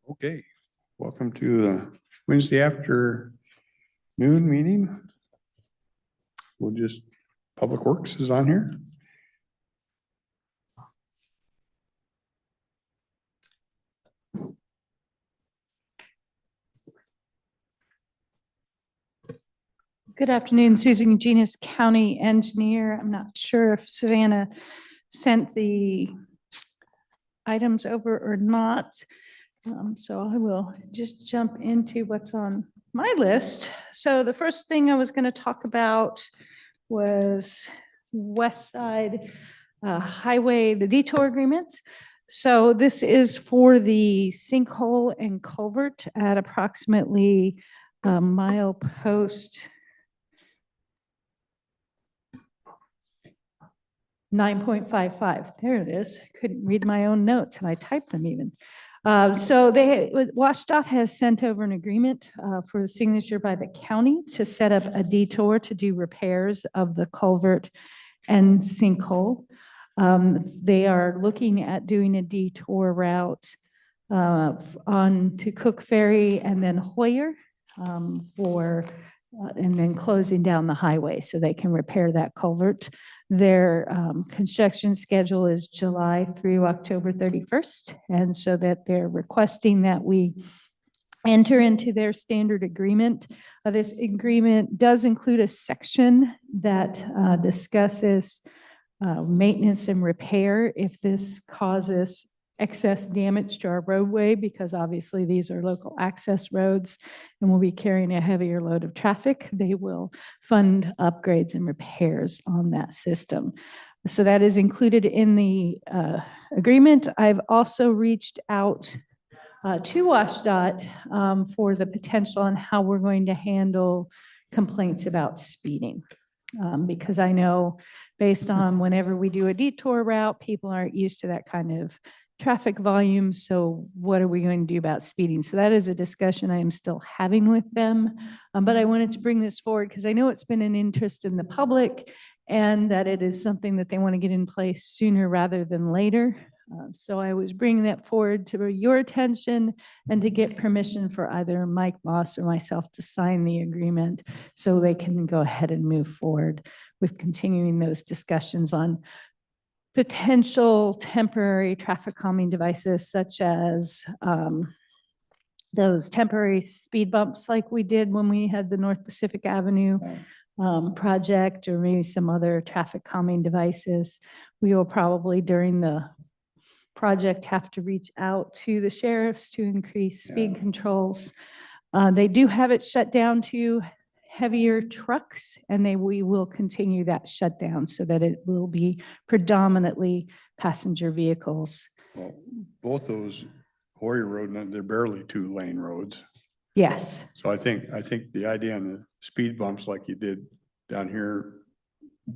Okay, welcome to the Wednesday afternoon meeting. Public Works is on here. Good afternoon, Susan Eugenius, County Engineer. I'm not sure if Savannah sent the items over or not. So I will just jump into what's on my list. So the first thing I was going to talk about was West Side Highway, the detour agreement. So this is for the sinkhole and culvert at approximately mile post 9.55. There it is. I couldn't read my own notes and I typed them even. So WashDOT has sent over an agreement for the signature by the county to set up a detour to do repairs of the culvert and sinkhole. They are looking at doing a detour route on to Cook Ferry and then Hoyer and then closing down the highway so they can repair that culvert. Their construction schedule is July through October 31st. And so that they're requesting that we enter into their standard agreement. This agreement does include a section that discusses maintenance and repair if this causes excess damage to our roadway, because obviously these are local access roads and we'll be carrying a heavier load of traffic. They will fund upgrades and repairs on that system. So that is included in the agreement. I've also reached out to WashDOT for the potential on how we're going to handle complaints about speeding. Because I know based on whenever we do a detour route, people aren't used to that kind of traffic volume. So what are we going to do about speeding? So that is a discussion I am still having with them. But I wanted to bring this forward because I know it's been an interest in the public and that it is something that they want to get in place sooner rather than later. So I was bringing that forward to your attention and to get permission for either Mike Moss or myself to sign the agreement so they can go ahead and move forward with continuing those discussions on potential temporary traffic calming devices such as those temporary speed bumps like we did when we had the North Pacific Avenue project, or maybe some other traffic calming devices. We will probably during the project have to reach out to the sheriffs to increase speed controls. They do have it shut down to heavier trucks, and we will continue that shutdown so that it will be predominantly passenger vehicles. Well, both those Hoyer Road, they're barely 2-lane roads. Yes. So I think the idea on the speed bumps like you did down here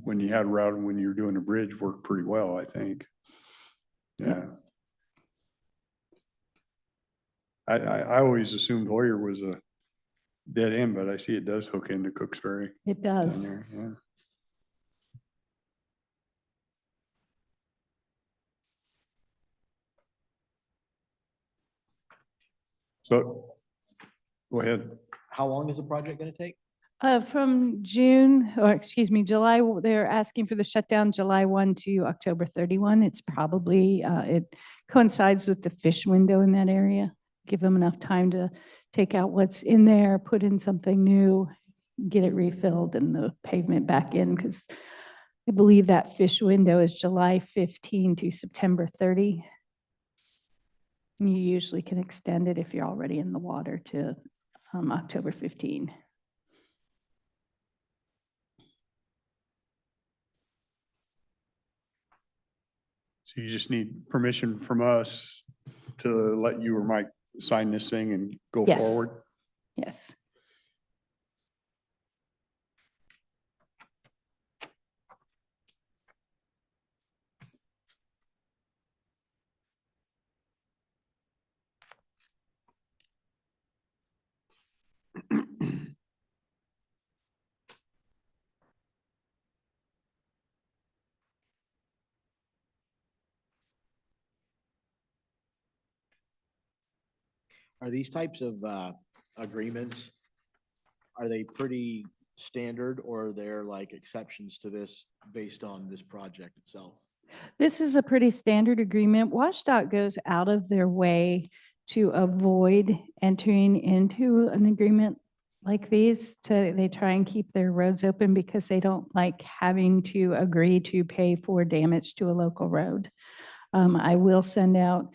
when you had route when you were doing a bridge worked pretty well, I think. Yeah. I always assumed Hoyer was a dead end, but I see it does hook into Cooks Ferry. It does. There, yeah. So go ahead. How long is the project going to take? From June, or excuse me, July, they're asking for the shutdown July 1 to October 31. It's probably, it coincides with the fish window in that area. Give them enough time to take out what's in there, put in something new, get it refilled and the pavement back in, because I believe that fish window is July 15 to September 30. You usually can extend it if you're already in the water to October 15. So you just need permission from us to let you or Mike sign this thing and go Yes. forward? Yes. Are these types of agreements, are they pretty standard or are there like exceptions to this based on this project itself? This is a pretty standard agreement. WashDOT goes out of their way to avoid entering into an agreement like these. They try and keep their roads open because they don't like having to agree to pay for damage to a local road. I will send out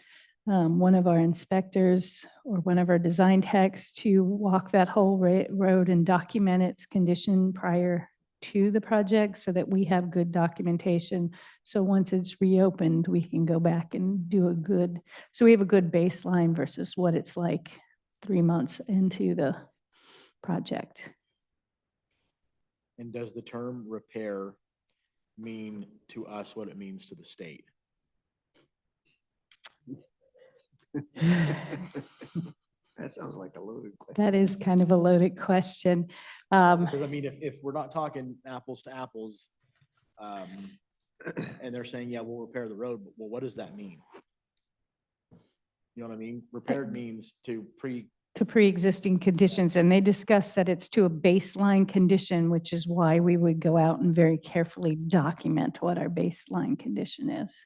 one of our inspectors or one of our design techs to walk that whole road and document its condition prior to the project so that we have good documentation. So once it's reopened, we can go back and do a good, so we have a good baseline versus what it's like 3 months into the project. And does the term repair mean to us what it means to the state? That sounds like a loaded question. That is kind of a loaded question. Because I mean, if we're not talking apples to apples, and they're saying, yeah, we'll repair the road, but well, what does that mean? You know what I mean? Repaired means to pre-existing conditions, and they discussed that it's to a baseline condition, which is why we would go out and very carefully document what our baseline condition is.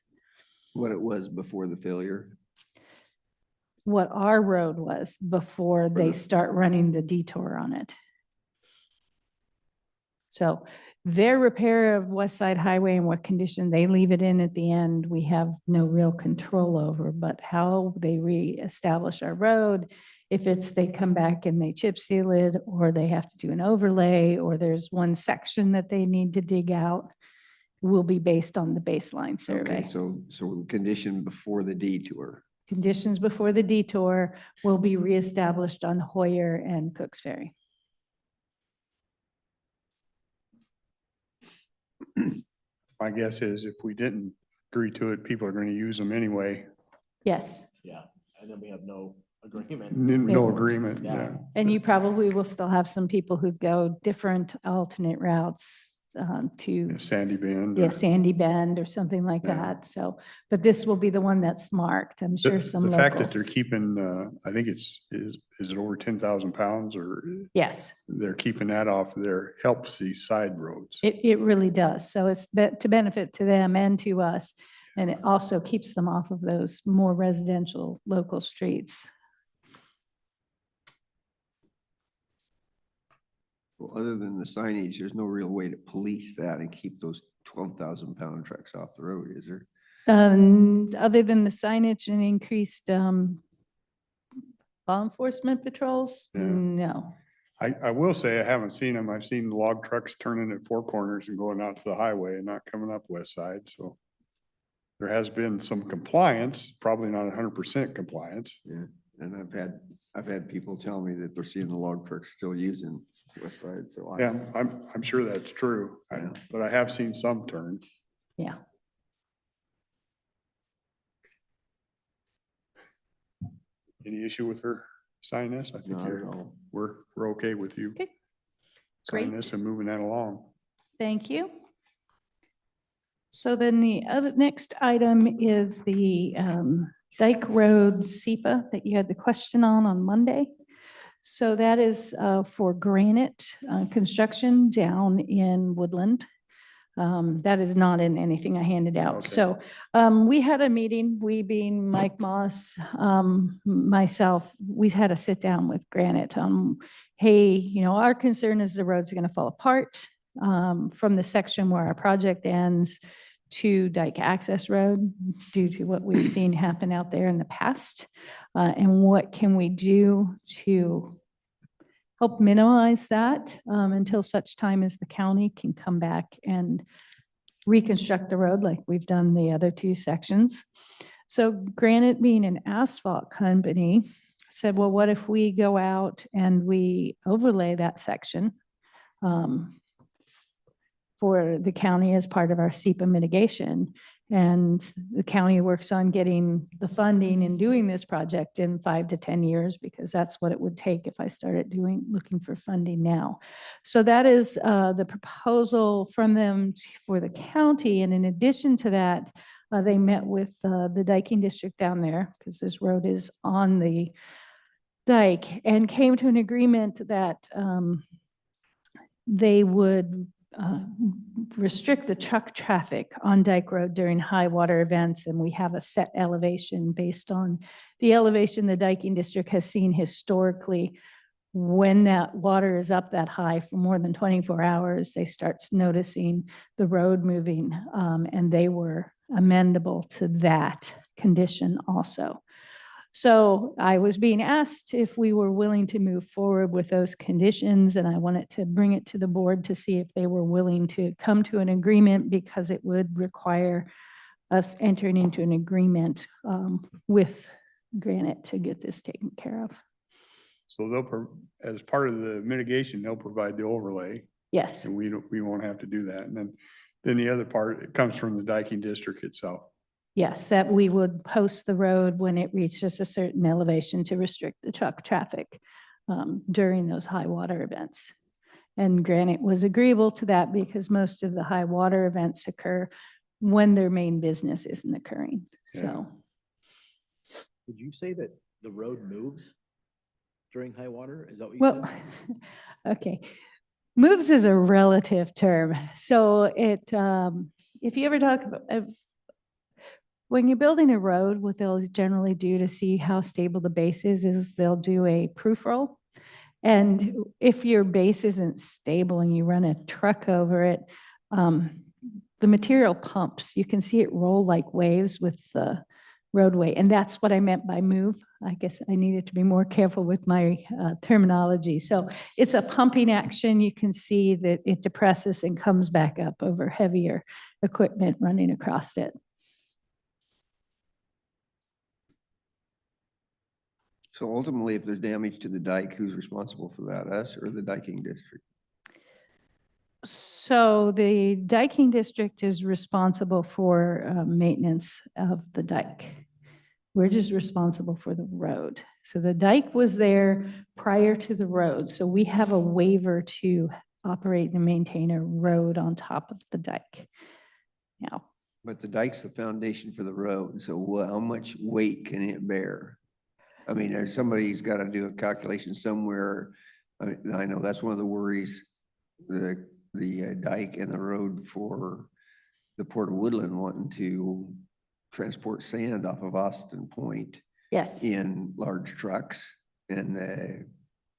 What it was before the failure. What our road was before they start running the detour on it. So their repair of West Side Highway and what condition they leave it in at the end, we have no real control over, but how they reestablish our road, if it's they come back and they chip seal it, or they have to do an overlay, or there's one section that they need to dig out, will be based on the baseline survey. Okay, so the condition before the detour. Conditions before the detour will be reestablished on Hoyer and Cooks Ferry. My guess is if we didn't agree to it, people are going to use them anyway. Yes, yeah, and then we have no agreement. No agreement, Yeah. yeah. and you probably will still have some people who go different alternate routes to Sandy Bend. yeah, or- Sandy Bend or something like Yeah. that. So, but this will be the one that's marked. I'm sure some The fact that they're locals. keeping, I think is it over 10,000 pounds, or Yes, they're keeping that off there helps these side roads. it really does. So it's to benefit to them and to us. And it also keeps them off of those more residential local streets. Well, other than the signage, there's no real way to police that and keep those 12,000-pound trucks off the road, is there? Other than the signage and increased law enforcement patrols, Yeah. no. I will say I haven't seen them. I've seen log trucks turning at four corners and going out to the highway and not coming up West Side, so. There has been some compliance, probably not 100% compliance. Yeah, and I've had people tell me that they're seeing the log trucks still using West Side, so. Yeah, I'm sure that's true, Yeah. but I have seen some turn. Yeah. Any issue with her signing this? I think Not at all. we're okay with you. Okay. Signing Great. this and moving that along. Thank you. So then the next item is the Dyke Road SEPA that you had the question on Monday. So that is for granite construction down in Woodland. That is not in anything I handed out. Okay. So we had a meeting, we being Mike Moss, myself, we had a sit down with Granite. Hey, our concern is the road's going to fall apart from the section where our project ends to Dyke Access Road due to what we've seen happen out there in the past. And what can we do to help minimize that until such time as the county can come back and reconstruct the road like we've done the other two sections. So Granite, being an asphalt company, said, well, what if we go out and we overlay that section for the county as part of our SEPA mitigation? And the county works on getting the funding and doing this project in 5 to 10 years, because that's what it would take if I started looking for funding now. So that is the proposal from them for the county. And in addition to that, they met with the Dyking District down there, because this road is on the dike and came to an agreement that they would restrict the truck traffic on Dike Road during high water events. And we have a set elevation based on the elevation the diking district has seen historically. When that water is up that high for more than 24 hours, they start noticing the road moving, and they were amendable to that condition also. So I was being asked if we were willing to move forward with those conditions, and I wanted to bring it to the board to see if they were willing to come to an agreement, because it would require us entering into an agreement with Granite to get this taken care of. So as part of the mitigation, they'll provide the overlay, Yes, and we won't have to do that. And then the other part, it comes from the diking district itself. yes, that we would post the road when it reaches a certain elevation to restrict the truck traffic during those high water events. And Granite was agreeable to that because most of the high water events occur when their main business isn't occurring. Yeah. So, Did you say that the road moves during high water? Is that what you said? well, okay. Moves is a relative term. So if you ever talk about, when you're building a road, what they'll generally do to see how stable the base is they'll do a proof roll. And if your base isn't stable and you run a truck over it, the material pumps. You can see it roll like waves with the roadway. And that's what I meant by move. I guess I needed to be more careful with my terminology. So it's a pumping action. You can see that it depresses and comes back up over heavier equipment running across it. So ultimately, if there's damage to the dike, who's responsible for that, us or the diking district? So the diking district is responsible for maintenance of the dike. We're just responsible for the road. So the dike was there prior to the road. So we have a waiver to operate and maintain a road on top of the dike. Now, But the dike's the foundation for the road, so how much weight can it bear? I mean, there's somebody's got to do a calculation somewhere. I know that's one of the worries, the dike and the road for the Port of Woodland wanting to transport sand off of Austin Point yes. in large trucks. And the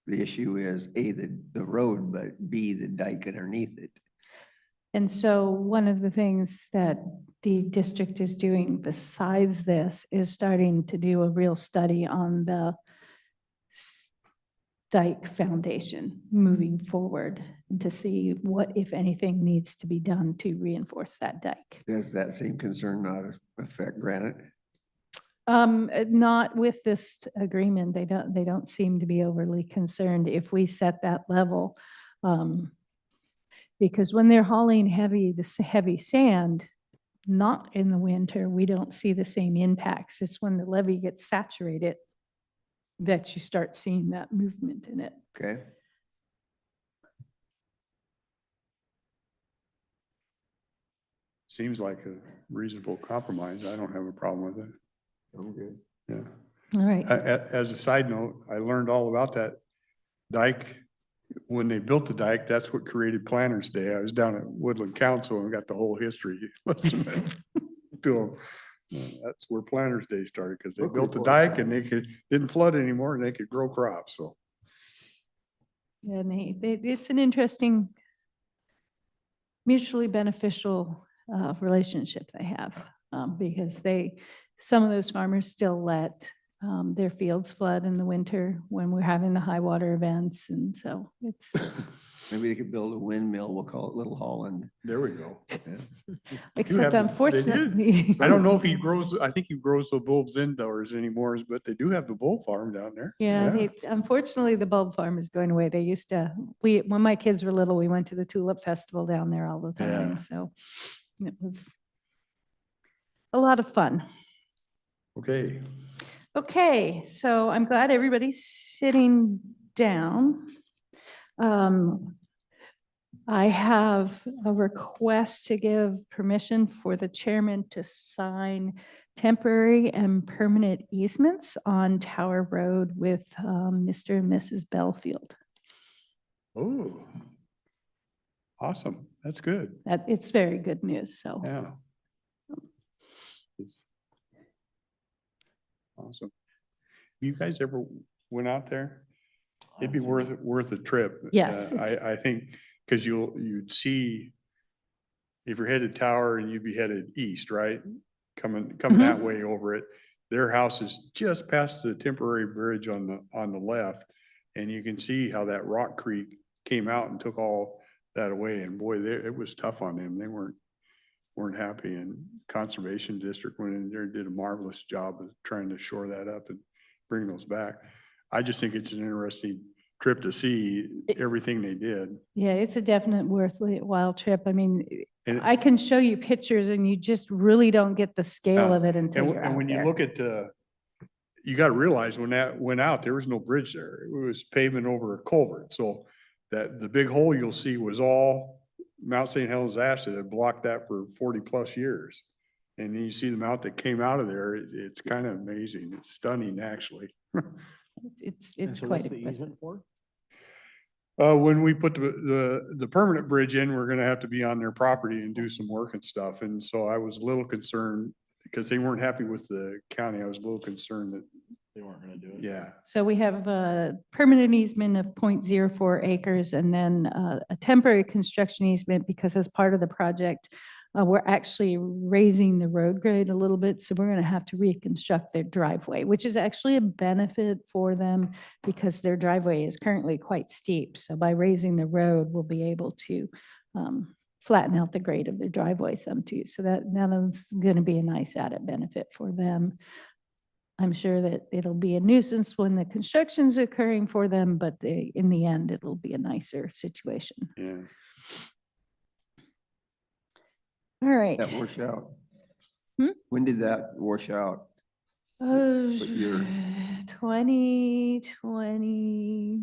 issue is A, the road, but B, the dike underneath it. And so one of the things that the district is doing besides this is starting to do a real study on the dike foundation moving forward to see what, if anything, needs to be done to reinforce that dike. Does that same concern not affect Granite? Not with this agreement. They don't seem to be overly concerned if we set that level. Because when they're hauling heavy sand, not in the winter, we don't see the same impacts. It's when the levee gets saturated that you start seeing that movement in it. Okay. Seems like a reasonable compromise. I don't have a problem with it. I'm good. Yeah. All right. As a side note, I learned all about that dike. When they built the dike, that's what created Planners Day. I was down at Woodland Council and got the whole history listening to them. That's where Planners Day started, because they Book built the report. dike and didn't flood anymore and they could grow crops. So Yeah, it's an interesting, mutually beneficial relationship they have, because some of those farmers still let their fields flood in the winter when we're having the high water events. And so it's, Maybe they could build a windmill. We'll call it Little Holland. there we go. except they do. unfortunately. I don't know if he grows, I think he grows the bulbs indoors anymore, but they do have the bulb farm down there. Yeah, unfortunately, the bulb farm is going away. They used to, when my kids were little, we went to the Tulip Festival down there all the time. Yeah. So it was a lot of fun. Okay. Okay, so I'm glad everybody's sitting down. I have a request to give permission for the chairman to sign temporary and permanent easements on Tower Road with Mr. and Mrs. Belfield. Oh, awesome. That's good. It's very good news, so. Yeah. It's awesome. You guys ever went out there? It'd be worth a trip. Yes, I think, because you'd see, if you're headed Tower and you'd be headed east, right? Coming that way over it. Their house is just past the temporary bridge on the left. And you can see how that rock creek came out and took all that away. And boy, it was tough on them. They weren't happy. And Conservation District went in there and did a marvelous job of trying to shore that up and bring those back. I just think it's an interesting trip to see everything they did. yeah, it's a definite worthwhile trip. I mean, And- I can show you pictures and you just really don't get the scale of it until you're And out when you there. look at, you got to realize when that went out, there was no bridge there. It was pavement over a culvert. So that the big hole you'll see was all Mount St. Helens ash that had blocked that for 40+ years. And then you see the amount that came out of there. It's kind of amazing. It's stunning, actually. It's And so quite what's the impressive. easement for? When we put the permanent bridge in, we're gonna have to be on their property and do some work and stuff. And so I was a little concerned because they weren't happy with the county. I was a little concerned that, They weren't gonna do it. yeah. So we have a permanent easement of 0.04 acres and then a temporary construction easement because as part of the project, we're actually raising the road grade a little bit. So we're going to have to reconstruct their driveway, which is actually a benefit for them because their driveway is currently quite steep. So by raising the road, we'll be able to flatten out the grade of their driveway some too. So that's going to be a nice added benefit for them. I'm sure that it'll be a nuisance when the construction's occurring for them, but in the end, it'll be a nicer situation. Yeah. All right. That wash out. Hmm? When did that wash out? Oh, What year? 2020.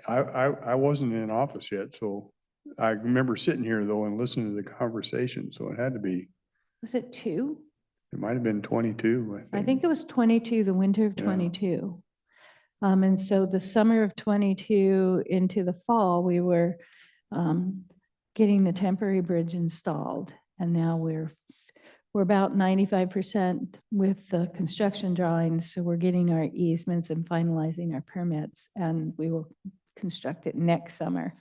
I wasn't in office yet, so I remember sitting here though and listening to the conversation. So it had to be, Was it 2? it might have been 22, I think it was 22, the winter of Yeah. 22. And so the summer of 22 into the fall, we were getting the temporary bridge installed. And now we're about 95% with the construction drawings. So we're getting our easements and finalizing our permits, and we will construct it next summer.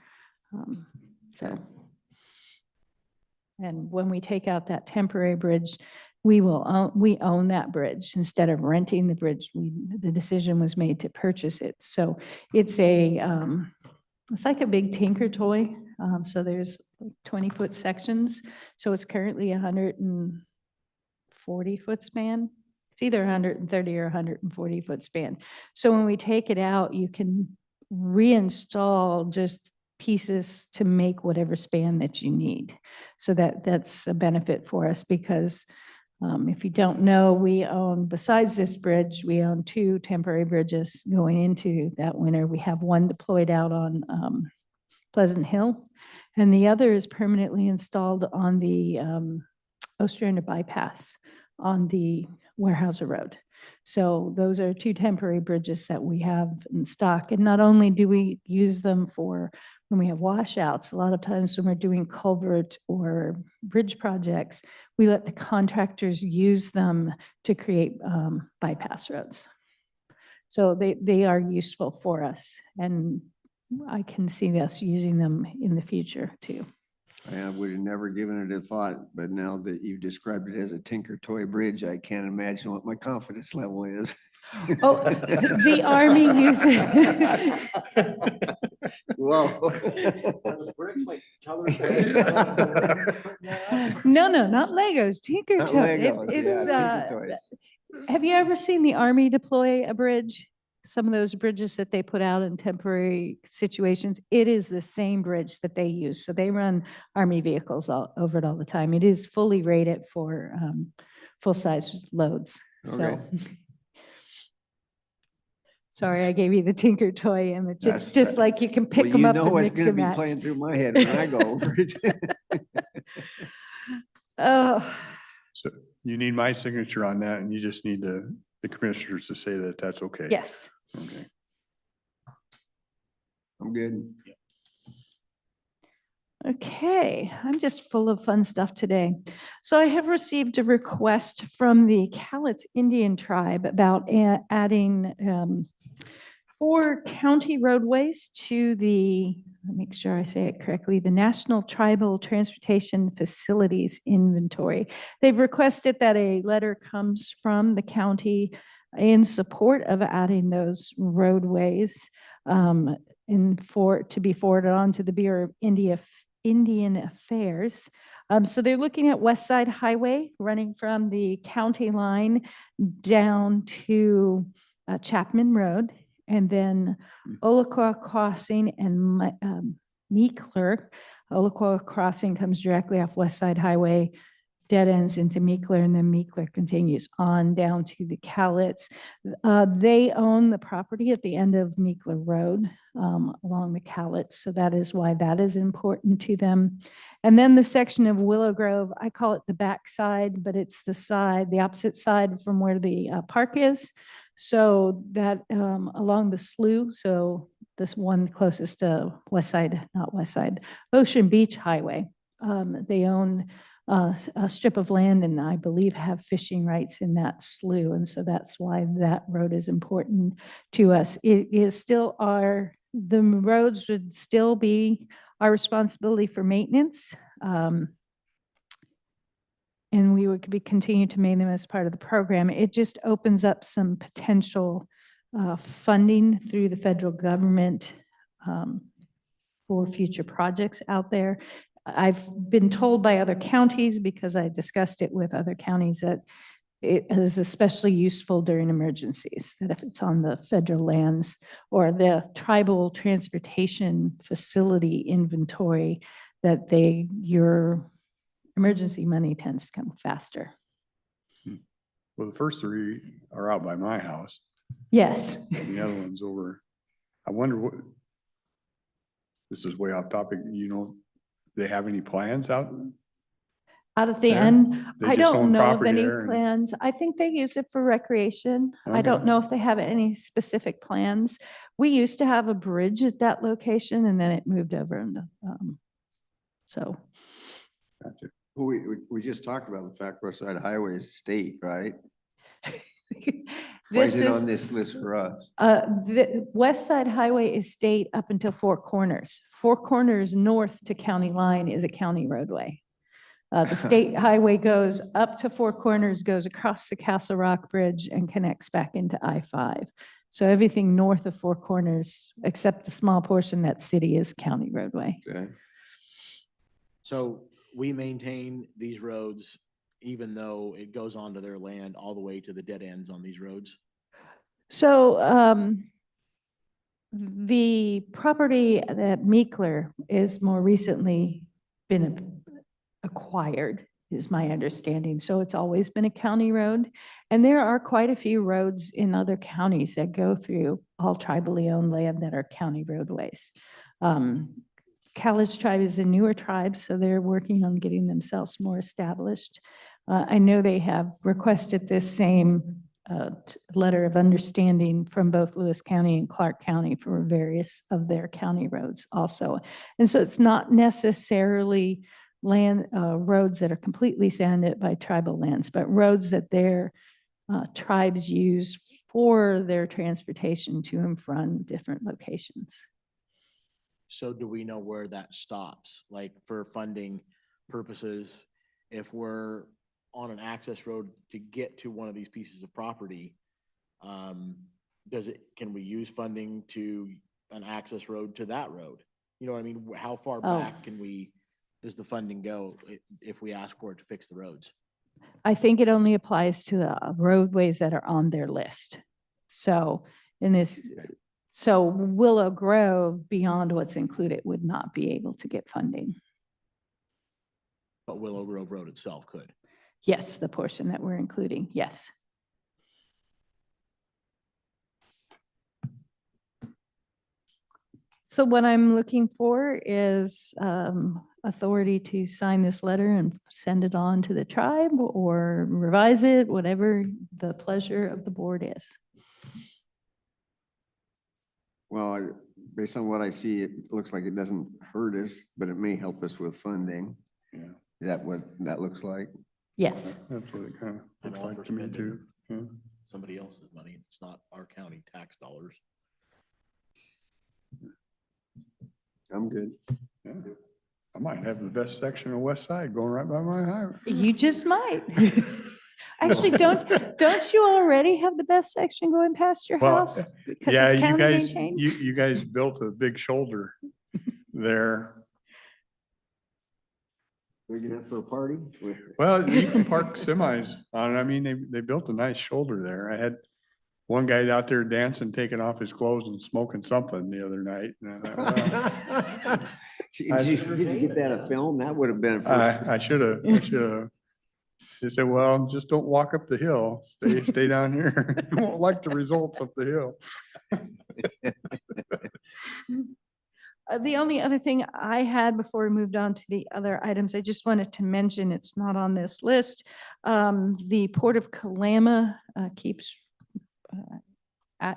So, and when we take out that temporary bridge, we own that bridge instead of renting the bridge. The decision was made to purchase it. So it's it's like a big tinker toy. So there's 20-foot sections. So it's currently 140-foot span. It's either 130 or 140-foot span. So when we take it out, you can reinstall just pieces to make whatever span that you need. So that's a benefit for us because if you don't know, we own, besides this bridge, we own 2 temporary bridges going into that winter. We have one deployed out on Pleasant Hill, and the other is permanently installed on the Ostrander bypass on the Warehouser Road. So those are 2 temporary bridges that we have in stock. And not only do we use them for when we have washouts, a lot of times when we're doing culvert or bridge projects, we let the contractors use them to create bypass roads. So they are useful for us, and I can see us using them in the future too. I would have never given it a thought, but now that you've described it as a tinker toy bridge, I can't imagine what my confidence level is. Oh, the Army uses. Whoa. No, not Legos, tinker Not toy. Legos, It's, yeah, tinker toys. have you ever seen the Army deploy a bridge? Some of those bridges that they put out in temporary situations, it is the same bridge that they use. So they run Army vehicles over it all the time. It is fully rated for full-size loads. So. Okay. Sorry, I gave you the tinker toy image. It's That's- just like you can pick Well, them you up know and what's mix gonna and be match. playing through my head when I go over it. Oh, So You need my signature on that and you just need the commissioners to say that that's okay. Yes. Okay. I'm good. Okay, I'm just full of fun stuff today. So I have received a request from the Cowlitz Indian tribe about adding 4 county roadways to let me make sure I say it correctly, the National Tribal Transportation Facilities Inventory. They've requested that a letter comes from the county in support of adding those roadways to be forwarded on to the Bureau of Indian Affairs. So they're looking at West Side Highway running from the county line down to Chapman Road, and then Olaquah Crossing and Meekler. Olaquah Crossing comes directly off West Side Highway, dead ends into Meekler, and then Meekler continues on down to the Cowlitz. They own the property at the end of Meekler Road along the Cowlitz, so that is why that is important to them. And then the section of Willow Grove, I call it the back side, but it's the opposite side from where the park is. So that along the slough, so this one closest to Ocean Beach Highway. They own a strip of land and I believe have fishing rights in that slough. And so that's why that road is important to us. It is still the roads would still be our responsibility for maintenance. And we would continue to maintain them as part of the program. It just opens up some potential funding through the federal government for future projects out there. I've been told by other counties, because I discussed it with other counties, that it is especially useful during emergencies, that if it's on the federal lands or the tribal transportation facility inventory, that your emergency money tends to come faster. Well, the first 3 are out by my house. Yes. And the other one's over. I wonder this is way off topic, they have any plans out? Out at the There? end, They I just don't own know of property any there and- plans. I think they use it for recreation. I Okay. don't know if they have any specific plans. We used to have a bridge at that location and then it moved over so. Gotcha. We just talked about the fact West Side Highway is a state, right? Why This is it on is, this list for us? the West Side Highway is state up until Four Corners. Four Corners north to county line is a county roadway. The state highway goes up to Four Corners, goes across the Castle Rock Bridge and connects back into I-5. So everything north of Four Corners, except the small portion that city, is county roadway. Okay. So we maintain these roads even though it goes onto their land all the way to the dead ends on these roads? So the property that Meekler is more recently been acquired, is my understanding. So it's always been a county road. And there are quite a few roads in other counties that go through all tribally owned land that are county roadways. Cowlitz tribe is a newer tribe, so they're working on getting themselves more established. I know they have requested this same letter of understanding from both Lewis County and Clark County for various of their county roads also. And so it's not necessarily roads that are completely sanded by tribal lands, but roads that their tribes use for their transportation to and from different locations. So do we know where that stops? Like for funding purposes, if we're on an access road to get to one of these pieces of property, can we use funding to an access road to that road? You know what I mean? How far back does the funding go if we ask for it to fix the roads? I think it only applies to the roadways that are on their list. So so Willow Grove, beyond what's included, would not be able to get funding. But Willow Grove Road itself could. Yes, the portion that we're including, yes. So what I'm looking for is authority to sign this letter and send it on to the tribe or revise it, whatever the pleasure of the board is. Well, based on what I see, it looks like it doesn't hurt us, but it may help us with funding. Yeah. Is that what that looks like? Yes. That's what it kind of I'm looks all like for to me spending too. Yeah. somebody else's money. It's not our county tax dollars. I'm good. Yeah. I might have the best section of West Side going right by my highway. You just might. Actually, don't you already have the best section going past your Well, house? Because yeah, it's you county guys, maintained? you guys built a big shoulder there. Big enough for a party? Well, you can park semis on it. I mean, they built a nice shoulder there. I had one guy out there dancing, taking off his clothes and smoking something the other night. And I thought, well, Did you get that a film? That would have been a first. I should have. He said, well, just don't walk up the hill. Stay down here. You won't like the results up the hill. The only other thing I had before we moved on to the other items, I just wanted to mention, it's not on this list. The Port of Kalama keeps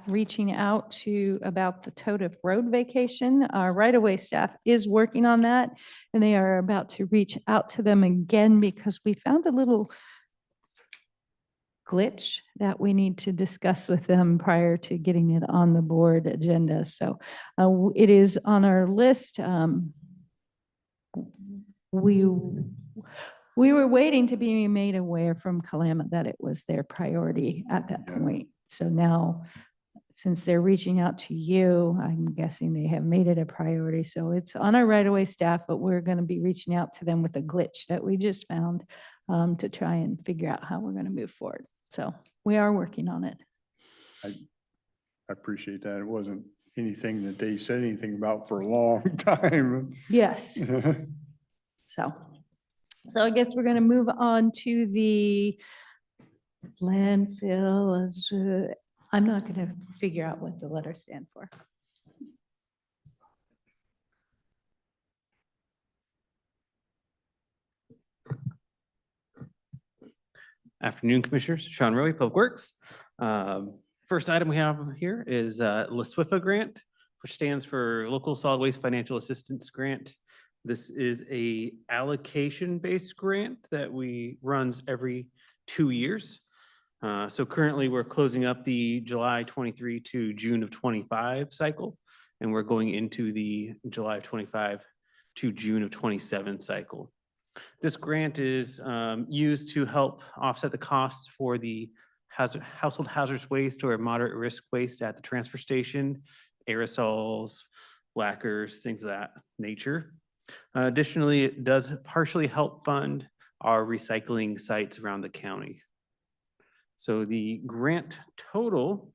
reaching out to about the Tote Road vacation. Our right-of-way staff is working on that, and they are about to reach out to them again because we found a little glitch that we need to discuss with them prior to getting it on the board agenda. So it is on our list. We were waiting to be made aware from Kalama that it was their priority at that Yeah. point. So now, since they're reaching out to you, I'm guessing they have made it a priority. So it's on our right-of-way staff, but we're going to be reaching out to them with a glitch that we just found to try and figure out how we're going to move forward. So we are working on it. I appreciate that. It wasn't anything that they said anything about for a long time. Yes. So I guess we're going to move on to the landfill. I'm not going to figure out what the letters stand for. Afternoon, Commissioners. Sean Rowe, Public Works. First item we have here is LaSWIFA grant, which stands for Local Solid Waste Financial Assistance Grant. This is a allocation-based grant that runs every 2 years. So currently, we're closing up the July 23 to June of 25 cycle, and we're going into the July of 25 to June of 27 cycle. This grant is used to help offset the costs for the household hazardous waste or moderate risk waste at the transfer station, aerosols, lacquers, things of that nature. Additionally, it does partially help fund our recycling sites around the county. So the grant total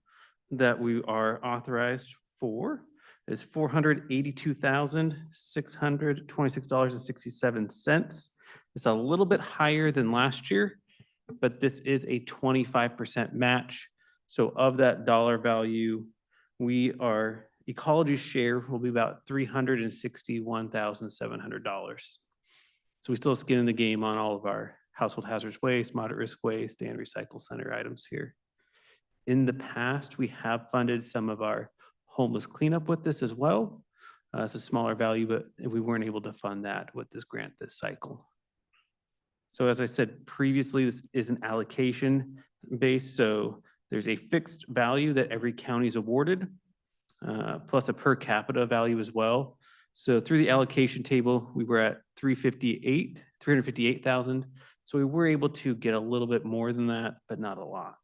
that we are authorized for is $482,626.67. It's a little bit higher than last year, but this is a 25% match. So of that dollar value, Ecology's share will be about $361,700. So we still have skin in the game on all of our household hazardous waste, moderate risk waste, and recycle center items here. In the past, we have funded some of our homeless cleanup with this as well. It's a smaller value, but we weren't able to fund that with this grant this cycle. So as I said previously, this is an allocation base. So there's a fixed value that every county is awarded, plus a per capita value as well. So through the allocation table, we were at 358,000. So we were able to get a little bit more than that, but not a lot.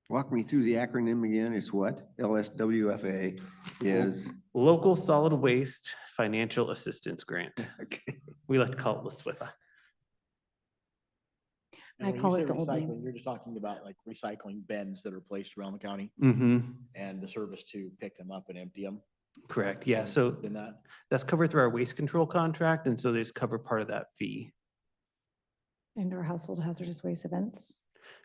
Walk me through the acronym again. It's what? LSWFA is? Local Solid Waste Financial Assistance Grant. Okay. We like to call it LaSWIFA. And I when you call say it the old name. recycling, you're just talking about like recycling bins that are placed around the county Mm-hmm. and the service to pick them up and empty them. Correct. Yeah. So In that, that's covered through our waste control contract. And so they just cover part of that fee. And our household hazardous waste events.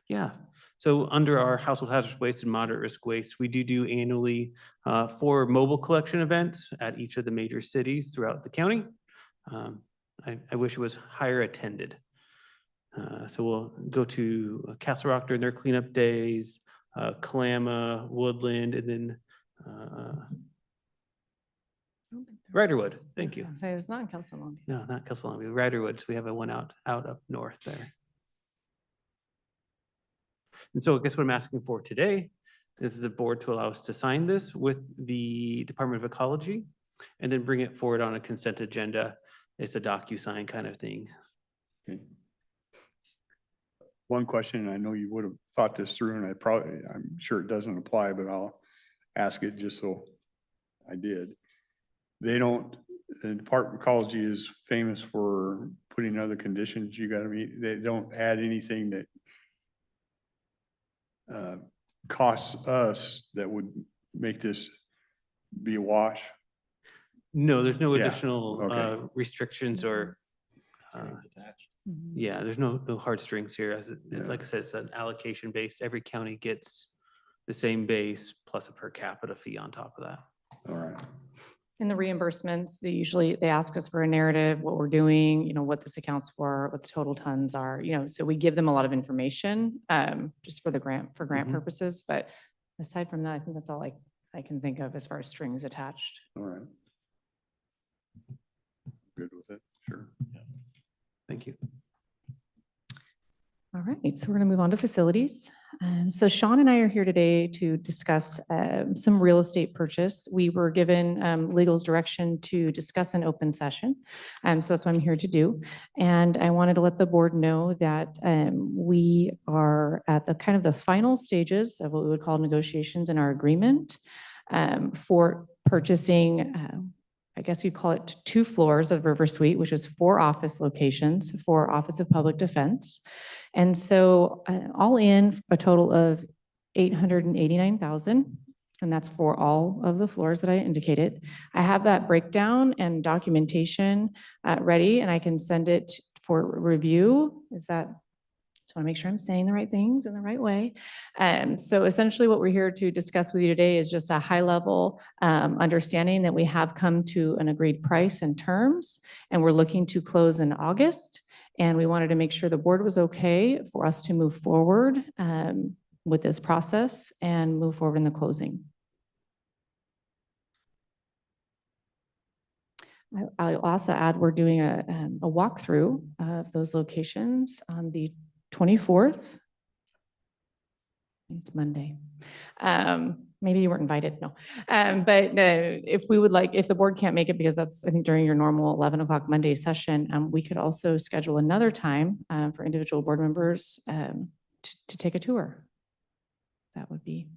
Yeah. So under our household hazardous waste and moderate risk waste, we do annually 4 mobile collection events at each of the major cities throughout the county. I wish it was higher attended. So we'll go to Castle Rock during their cleanup days, Kalama, Woodland, and then Riderwood. Thank you. So it's not Council. No, not Castle Riderwood. So we have one out up north there. And so I guess what I'm asking for today is the board to allow us to sign this with the Department of Ecology and then bring it forward on a consent agenda. It's a DocuSign kind of thing. Okay. One question, and I know you would have thought this through, and I'm sure it doesn't apply, but I'll ask it just so I did. The Department of Ecology is famous for putting other conditions you gotta meet. They don't add anything that costs us that would make this be a wash. No, there's no Yeah, additional okay. restrictions or, yeah, there's no hard strings here. As it's like I said, it's an allocation based. Every county gets the same base plus a per capita fee on top of that. All right. In the reimbursements, they ask us for a narrative, what we're doing, what this accounts for, what the total tons are, so we give them a lot of information, just for grant Mhm. purposes. But aside from that, I think that's all I can think of as far as strings attached. All right. Good with it, sure. Thank you. All right, so we're going to move on to facilities. So Sean and I are here today to discuss some real estate purchase. We were given legal's direction to discuss an open session. So that's what I'm here to do. And I wanted to let the board know that we are at the kind of the final stages of what we would call negotiations in our agreement for purchasing I guess you'd call it 2 floors of River Suite, which is 4 office locations for Office of Public Defense. And so all in a total of $889,000. And that's for all of the floors that I indicated. I have that breakdown and documentation ready, and I can send it for review. Just want to make sure I'm saying the right things in the right way. So essentially what we're here to discuss with you today is just a high level understanding that we have come to an agreed price and terms, and we're looking to close in August. And we wanted to make sure the board was okay for us to move forward with this process and move forward in the closing. I'll also add, we're doing a walkthrough of those locations on the 24th. It's Monday. Maybe you weren't invited, no. But if the board can't make it, because that's, I think, during your normal 11 o'clock Monday session, we could also schedule another time for individual board members to take a tour. That would be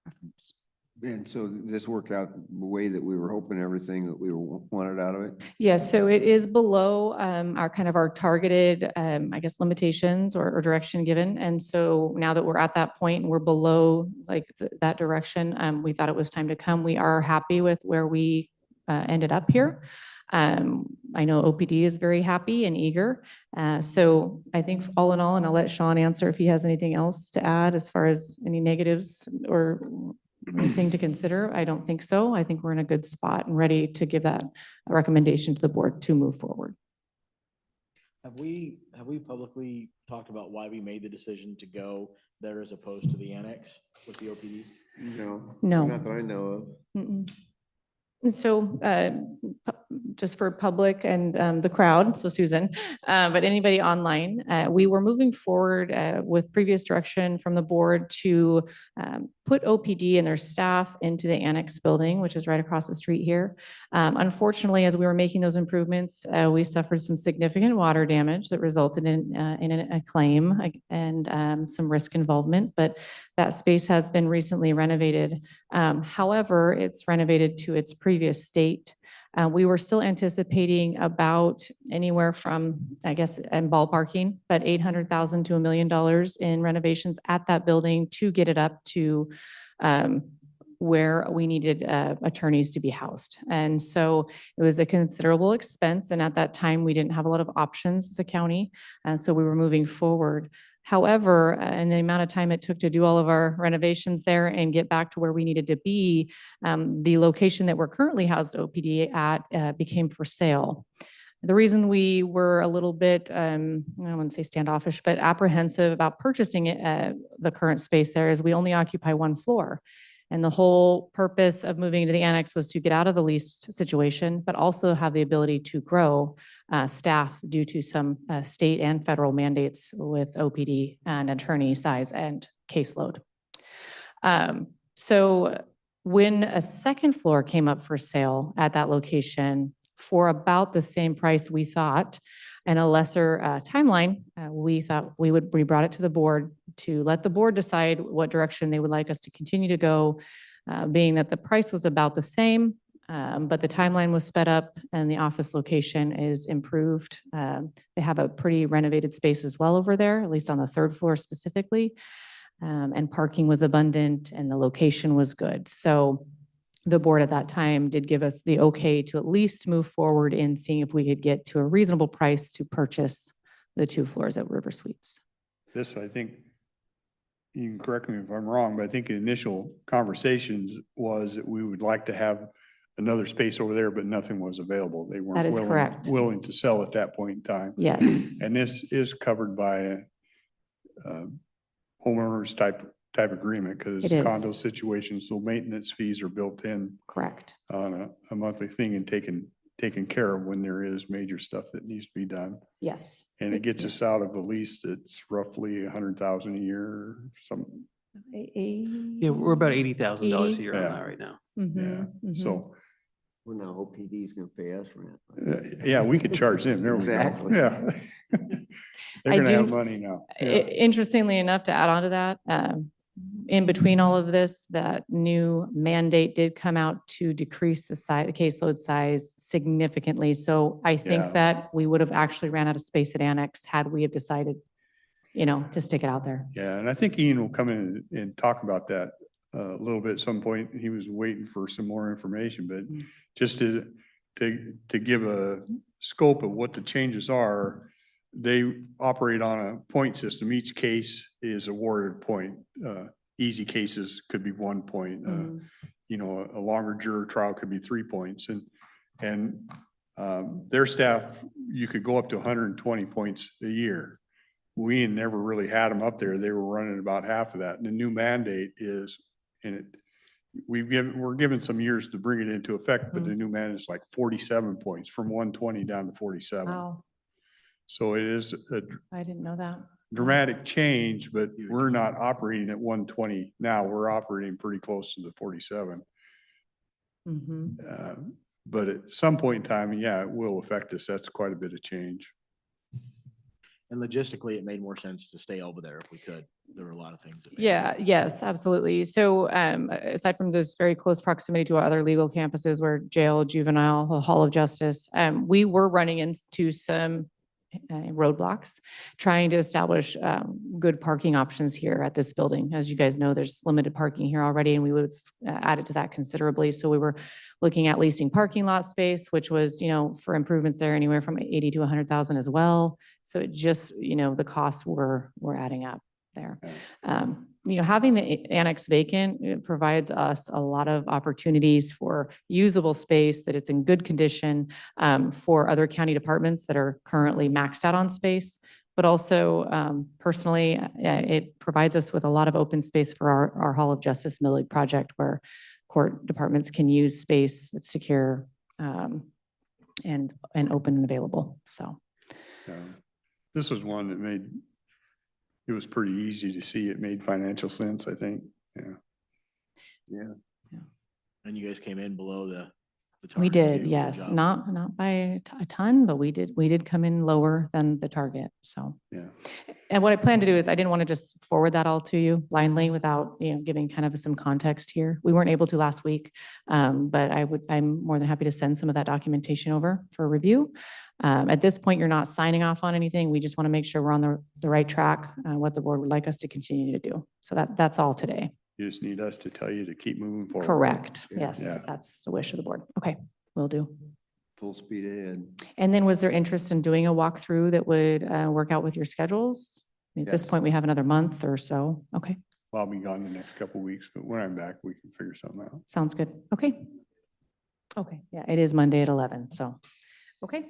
preference. And so this worked out the way that we were hoping, everything that we wanted out of it? Yes, so it is below our targeted, I guess, limitations or direction given. And so now that we're at that point and we're below that direction, we thought it was time to come. We are happy with where we ended up here. I know OPD is very happy and eager. So I think all in all, and I'll let Sean answer if he has anything else to add as far as any negatives or anything to consider. I don't think so. I think we're in a good spot and ready to give that a recommendation to the board to move forward. Have we publicly talked about why we made the decision to go there as opposed to the annex with the OPD? No. No. Not that I know of. Mm-mm. So just for public and the crowd, so Susan, but anybody online, we were moving forward with previous direction from the board to put OPD and their staff into the annex building, which is right across the street here. Unfortunately, as we were making those improvements, we suffered some significant water damage that resulted in a claim and some risk involvement, but that space has been recently renovated. However, it's renovated to its previous state. We were still anticipating about anywhere from, I guess, and ballparking, but $800,000 to $1 million in renovations at that building to get it up to where we needed attorneys to be housed. And so it was a considerable expense. And at that time, we didn't have a lot of options as a county. And so we were moving forward. However, in the amount of time it took to do all of our renovations there and get back to where we needed to be, the location that we're currently housed OPD at became for sale. The reason we were a little bit, I wouldn't say standoffish, but apprehensive about purchasing the current space there is we only occupy one floor. And the whole purpose of moving into the annex was to get out of the leased situation, but also have the ability to grow staff due to some state and federal mandates with OPD and attorney size and caseload. So when a second floor came up for sale at that location for about the same price we thought, and a lesser timeline, we thought we brought it to the board to let the board decide what direction they would like us to continue to go, being that the price was about the same, but the timeline was sped up and the office location is improved. They have a pretty renovated space as well over there, at least on the third floor specifically, and parking was abundant and the location was good. So the board at that time did give us the okay to at least move forward in seeing if we could get to a reasonable price to purchase the 2 floors at River Suites. This, I think, you can correct me if I'm wrong, but I think the initial conversations was that we would like to have another space over there, but nothing was available. They That weren't is correct. willing to sell at that point in time. Yes, And this is covered by a homeowners type agreement because It is. condo situations, so maintenance fees are built in correct. on a monthly thing and taken care of when there is major stuff that needs to be done. Yes. And it gets us out of a lease that's roughly 100,000 a year, something. Yeah, we're about $80,000 a year on Yeah. that right now. Yeah, so, Well, now OPD is gonna pay us rent. yeah, we could charge them. There we go. Exactly. Yeah. They're I gonna have do- money now. I- Yeah. Interestingly enough, to add on to that, in between all of this, that new mandate did come out to decrease the size, the caseload size significantly. So I think Yeah. that we would have actually ran out of space at Annex had we have decided, to stick it out there. Yeah, and I think Ian will come in and talk about that a little bit at some point. He was waiting for some more information, but Mm. just to give a scope of what the changes are, they operate on a point system. Each case is awarded a point. Easy cases could be 1 point. Mhm. A longer juror trial could be 3 points. And their staff, you could go up to 120 points a year. We never really had them up there. They were running about half of that. And the new mandate is, we're given some years to bring it into effect, but the new mandate is like 47 points from 120 down to 47. Wow, So it is a I didn't know that. dramatic change, but we're not operating at 120 now. We're operating pretty close to the 47. Mhm. But at some point in time, yeah, it will affect us. That's quite a bit of change. And logistically, it made more sense to stay over there if we could. There were a lot of things. that made Yeah, yes, absolutely. So aside from this very close proximity to our other legal campuses where jail, juvenile, the Hall of Justice, we were running into some roadblocks, trying to establish good parking options here at this building. As you guys know, there's limited parking here already, and we would add it to that considerably. So we were looking at leasing parking lot space, which was, for improvements there anywhere from 80 to 100,000 as well. So it just, the costs were adding up there. Having the annex vacant, it provides us a lot of opportunities for usable space, that it's in good condition for other county departments that are currently maxed out on space. But also personally, it provides us with a lot of open space for our Hall of Justice Millig project, where court departments can use space that's secure and open and available. So. This was one that it was pretty easy to see. It made financial sense, I think. Yeah. And you guys came in below the target. We You did, a good yes, job. not by a ton, but we did come in lower than the target, so. Yeah. And what I plan to do is, I didn't want to just forward that all to you blindly without, giving kind of some context here. We weren't able to last week, but I'm more than happy to send some of that documentation over for review. At this point, you're not signing off on anything. We just want to make sure we're on the right track, what the board would like us to continue to do. So that's all today. You just need us to tell you to keep moving forward. Correct. Yeah. Yes, Yeah. that's the wish of the board. Okay, will do. Full speed ahead. And then was there interest in doing a walkthrough that would work out with your schedules? At this Yes. point, we have another month or so. Okay, I'll be gone the next couple of weeks, but when I'm back, we can figure something out. sounds good. Okay. Okay, yeah, it is Monday at 11, so, okay.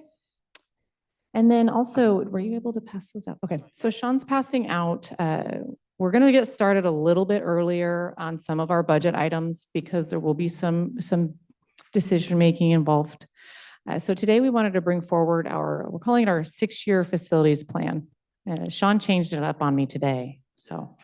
And then also, were you able to pass those out? Okay, so Sean's passing out, we're gonna get started a little bit earlier on some of our budget items because there will be some decision-making involved. So today we wanted to bring forward we're calling it our 6-year facilities plan. Sean changed it up on me today. So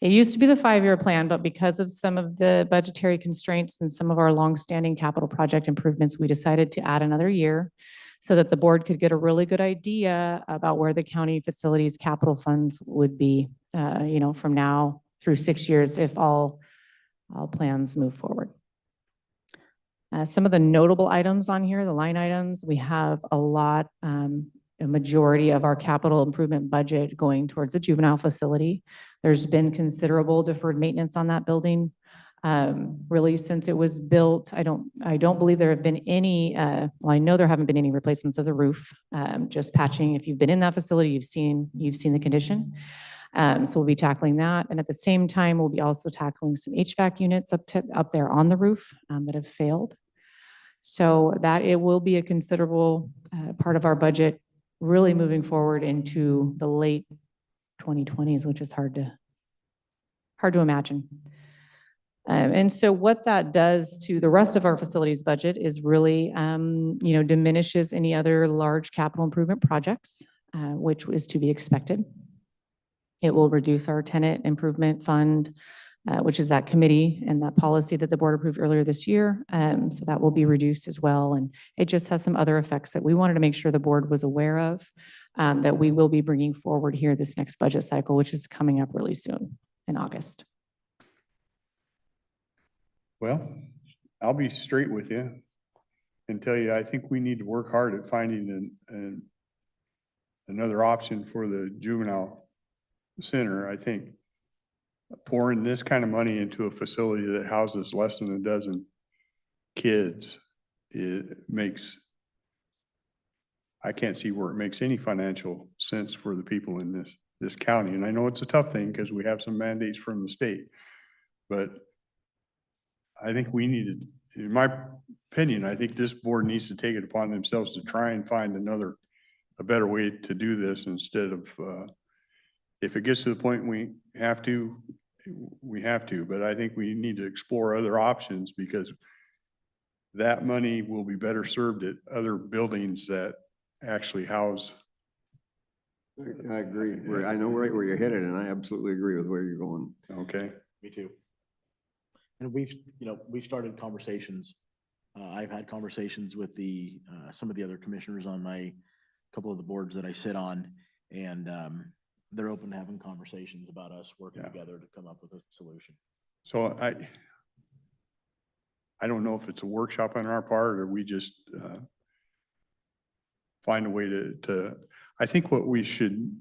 it used to be the 5-year plan, but because of some of the budgetary constraints and some of our longstanding capital project improvements, we decided to add another year so that the board could get a really good idea about where the county facilities capital funds would be, from now through 6 years if all plans move forward. Some of the notable items on here, the line items, we have a majority of our capital improvement budget going towards the juvenile facility. There's been considerable deferred maintenance on that building. Really, since it was built, I don't believe there have been any, I know there haven't been any replacements of the roof, just patching. If you've been in that facility, you've seen the condition. So we'll be tackling that. And at the same time, we'll be also tackling some HVAC units up there on the roof that have failed. So that it will be a considerable part of our budget really moving forward into the late 2020s, which is hard to imagine. And so what that does to the rest of our facilities budget is really, diminishes any other large capital improvement projects, which is to be expected. It will reduce our tenant improvement fund, which is that committee and that policy that the board approved earlier this year. So that will be reduced as well. And it just has some other effects that we wanted to make sure the board was aware of, that we will be bringing forward here this next budget cycle, which is coming up really soon in August. Well, I'll be straight with you and tell you, I think we need to work hard at finding another option for the juvenile center. I think pouring this kind of money into a facility that houses less than a dozen kids, I can't see where it makes any financial sense for the people in this county. And I know it's a tough thing because we have some mandates from the state, but I think we needed, in my opinion, I think this board needs to take it upon themselves to try and find a better way to do this instead of, if it gets to the point we have to, but I think we need to explore other options because that money will be better served at other buildings that actually house. I agree. I know right where you're headed, and I absolutely agree with where you're going. Okay. Me too. And we've started conversations. I've had conversations with some of the other commissioners on my couple of the boards that I sit on, and they're open to having conversations about us working together to come up with a solution. So I don't know if it's a workshop on our part or we just find a way to, I think what we should,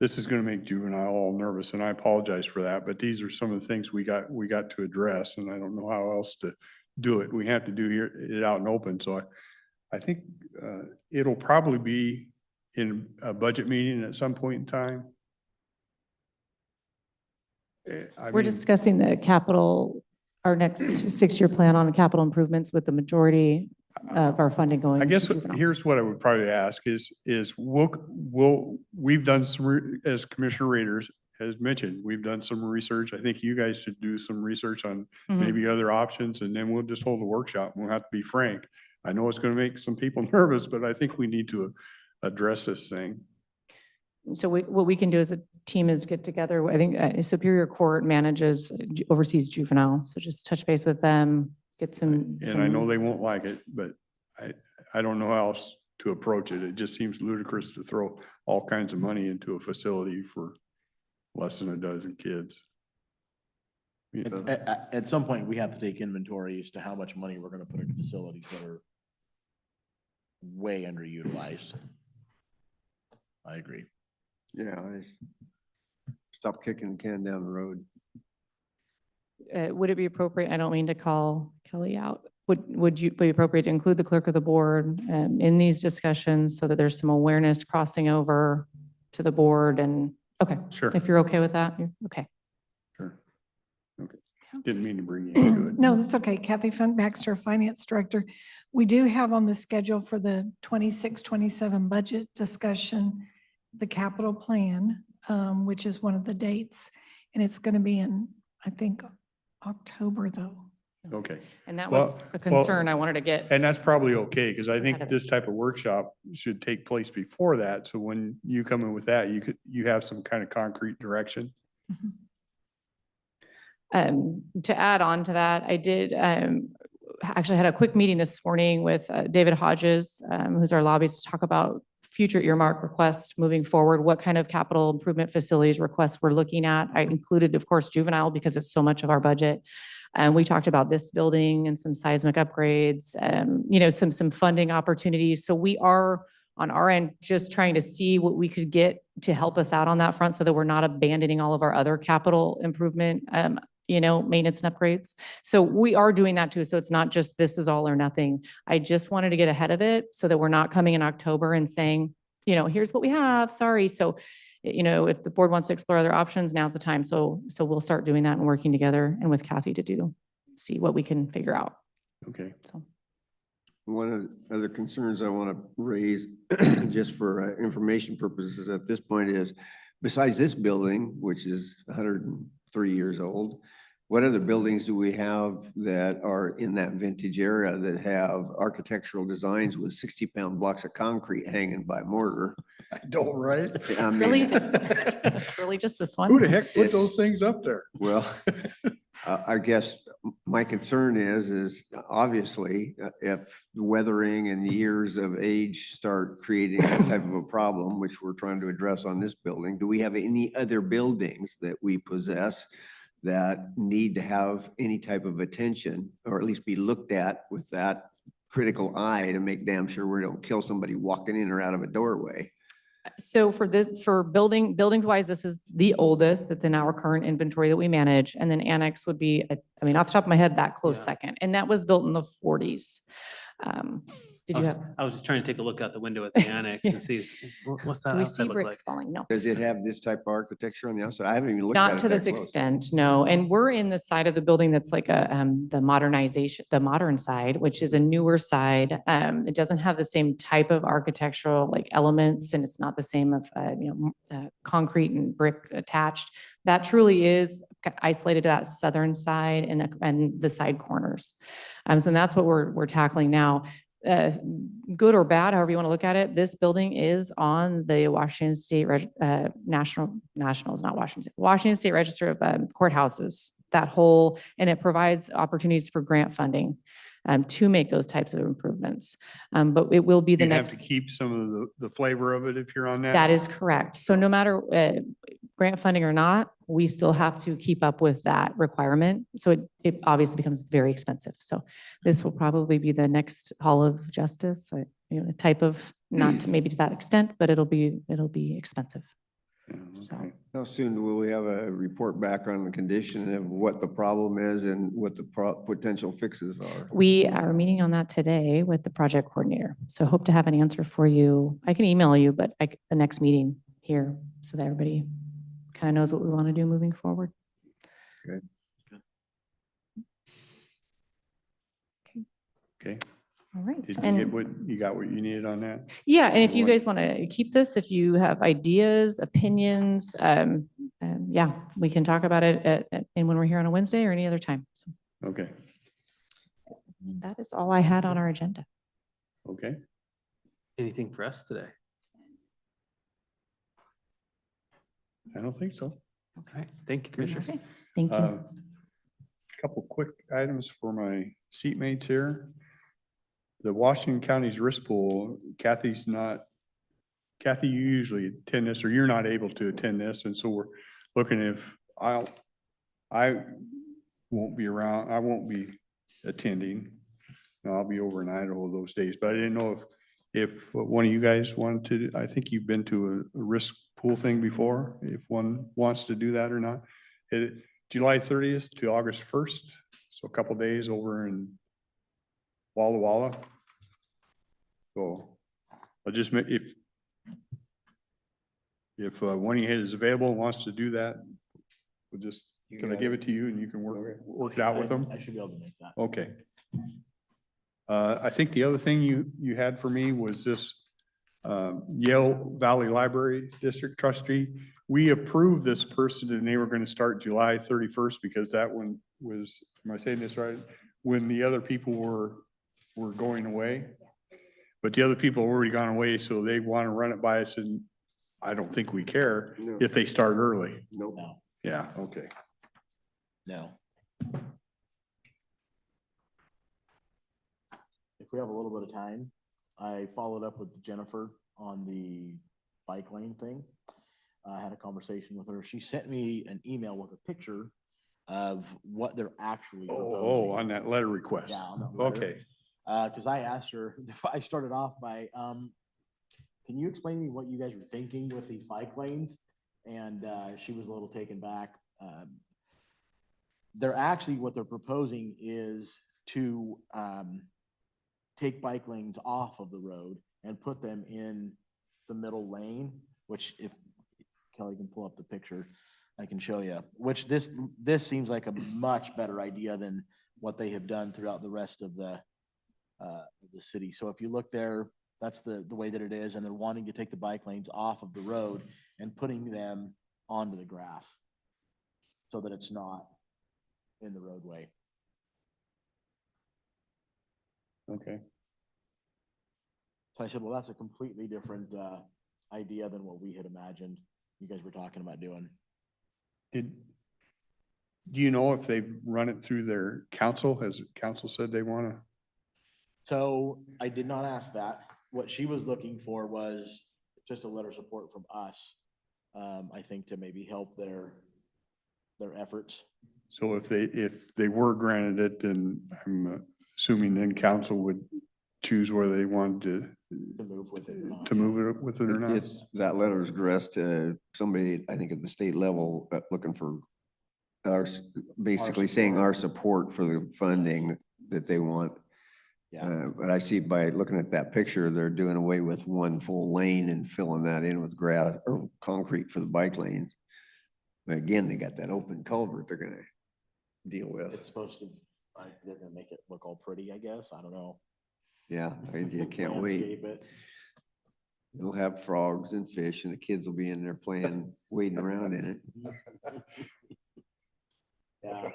this is going to make juvenile all nervous and I apologize for that, but these are some of the things we got to address and I don't know how else to do it. We have to do it out in open. So I think it'll probably be in a budget meeting at some point in time. We're discussing the capital, our next 6-year plan on capital improvements with the majority of our funding going. I guess to juvenile. here's what I would probably ask is we've done some, as Commissioner Raiders has mentioned, we've done some research. I think you guys should do some research on maybe other options and then we'll just hold a workshop. We'll have to be frank. I know it's going to make some people nervous, but I think we need to address this thing. So what we can do as a team is get together. I think Superior Court oversees juvenile. So just touch base with them, get some. And I know they won't like it, but I don't know how else to approach it. It just seems ludicrous to throw all kinds of money into a facility for less than a dozen kids. You know, At some point, we have to take inventory as to how much money we're going to put into facilities that are way underutilized. I agree. Yeah, Stop kicking the can down the road. Would it be appropriate, I don't mean to call Kelly out, would you be appropriate to include the clerk of the board in these discussions so that there's some awareness crossing over to the board and, okay, Sure, if you're okay with that, okay. sure. Okay. Didn't mean to bring you into it. No, that's okay. Kathy Funk Baxter, Finance Director. We do have on the schedule for the 26-27 budget discussion, the capital plan, which is one of the dates. And it's going to be in, I think, October though. Okay. And that Well- was a concern I wanted to get. And that's probably okay, because I Ahead think of it. this type of workshop should take place before that. So when you come in with that, you have some kind of concrete direction. To add on to that, I did actually had a quick meeting this morning with David Hodges, who's our lobbyist, to talk about future earmark requests moving forward, what kind of capital improvement facilities requests we're looking at. I included, of course, juvenile because it's so much of our budget. And we talked about this building and some seismic upgrades, you know, some funding opportunities. So we are on our end just trying to see what we could get to help us out on that front so that we're not abandoning all of our other capital improvement, you know, maintenance and upgrades. So we are doing that too. So it's not just this is all or nothing. I just wanted to get ahead of it so that we're not coming in October and saying, you know, here's what we have, sorry. So, you know, if the board wants to explore other options, now's the time. So we'll start doing that and working together and with Kathy to see what we can figure out. Okay. So. One of the other concerns I want to raise, just for information purposes at this point is, besides this building, which is 103 years old, what other buildings do we have that are in that vintage area that have architectural designs with 60-pound blocks of concrete hanging by mortar? I don't, right? I mean, Really, really just this one? Who the heck put It's- those things up there? Well, I guess my concern is obviously if weathering and years of age start creating that type of a problem, which we're trying to address on this building, do we have any other buildings that we possess that need to have any type of attention, or at least be looked at with that critical eye to make damn sure we don't kill somebody walking in or out of a doorway? So for this, for buildings wise, this is the oldest that's in our current inventory that we manage. And then annex would be, I mean, off the top of my head, that close Yeah. second. And that was built in the 40s. Did you have, I was just trying to take a look out the window at the annex and see, what's that do we see outside look like? bricks falling? No. Does it have this type of architecture on the outside? I haven't even looked at it. Not to that this close. extent, no. And we're in the side of the building that's like the modernization, the modern side, which is a newer side. It doesn't have the same type of architectural like elements, and it's not the same of, concrete and brick attached. That truly is isolated to that southern side and the side corners. So that's what we're tackling now. Good or bad, however you want to look at it, this building is on the Washington State Washington State Register of Courthouses, that whole, and it provides opportunities for grant funding to make those types of improvements. But it will be the You have to next. keep some of the flavor of it if you're on that. That is correct. So no matter grant funding or not, we still have to keep up with that requirement. So it obviously becomes very expensive. So this will probably be the next Hall of Justice, type of, not to maybe to that extent, but it'll be expensive. Yeah, So. okay. How soon will we have a report back on the condition of what the problem is and what the potential fixes are? We are meeting on that today with the project coordinator. So hope to have an answer for you. I can email you, but the next meeting here so that everybody kind of knows what we want to do moving forward. Okay. All right. Did you And get you got what you needed on that? yeah, and if you What- guys want to keep this, if you have ideas, opinions, yeah, we can talk about it and when we're here on a Wednesday or any other time. So Okay, that is all I had on our agenda. okay. Anything for us today? I don't think so. All right, thank you, Commissioners. Okay, thank you. Couple quick items for my seatmates here. The Washington County's risk pool, Kathy, you usually attend this, or you're not able to attend this, and so we're looking if I won't be around, I won't be attending. I'll be over in Idaho those days, but I didn't know if one of you guys wanted to, I think you've been to a risk pool thing before, if one wants to do that or not. July 30th to August 1st, so a couple days over in Walla Walla. So I'll just make, if one of you is available and wants to do that, we'll just, can I give it to you and you can work it out with them? I should be able to make that. Okay. I think the other thing you had for me was this Yale Valley Library District trustee. We approved this person and they were going to start July 31st because that one was, am I saying this right? When the other people were going away. But the other people have already gone away, so they want to run it by us, and I don't think we care No. if they start early. Nope. No, Yeah, okay. no. If we have a little bit of time, I followed up with Jennifer on the bike lane thing. I had a conversation with her. She sent me an email with a picture of what they're actually Oh, proposing. on that letter request. Yeah, on that letter. Okay. Cause I asked her, I started off by, can you explain to me what you guys were thinking with these bike lanes? And, she was a little taken back. They're actually, what they're proposing is to, take bike lanes off of the road and put them in the middle lane, which if Kelly can pull up the picture, I can show you, which this seems like a much better idea than what they have done throughout the rest of the city. So if you look there, that's the way that it is. And they're wanting to take the bike lanes off of the road and putting them onto the grass so that it's not in the roadway. Okay. So I said, well, that's a completely different idea than what we had imagined you guys were talking about doing. Do you know if they've run it through their council? Has council said they want to? So I did not ask that. What she was looking for was just a letter of support from us, I think, to maybe help their efforts. So if they were granted it, then I'm assuming then council would choose where they wanted To move with it or not. to move it with it or not. It's, that letter is addressed to somebody, I think at the state level, looking for basically saying our support for the funding that they want. Yeah. But I see by looking at that picture, they're doing away with one full lane and filling that in with grass or concrete for the bike lanes. But again, they got that open culvert they're gonna deal It's with. supposed to, they're gonna make it look all pretty, I guess. I don't know. Yeah, you can't wait. Landscape it. They'll have frogs and fish and the kids will be in there playing, wading around in it. Yeah.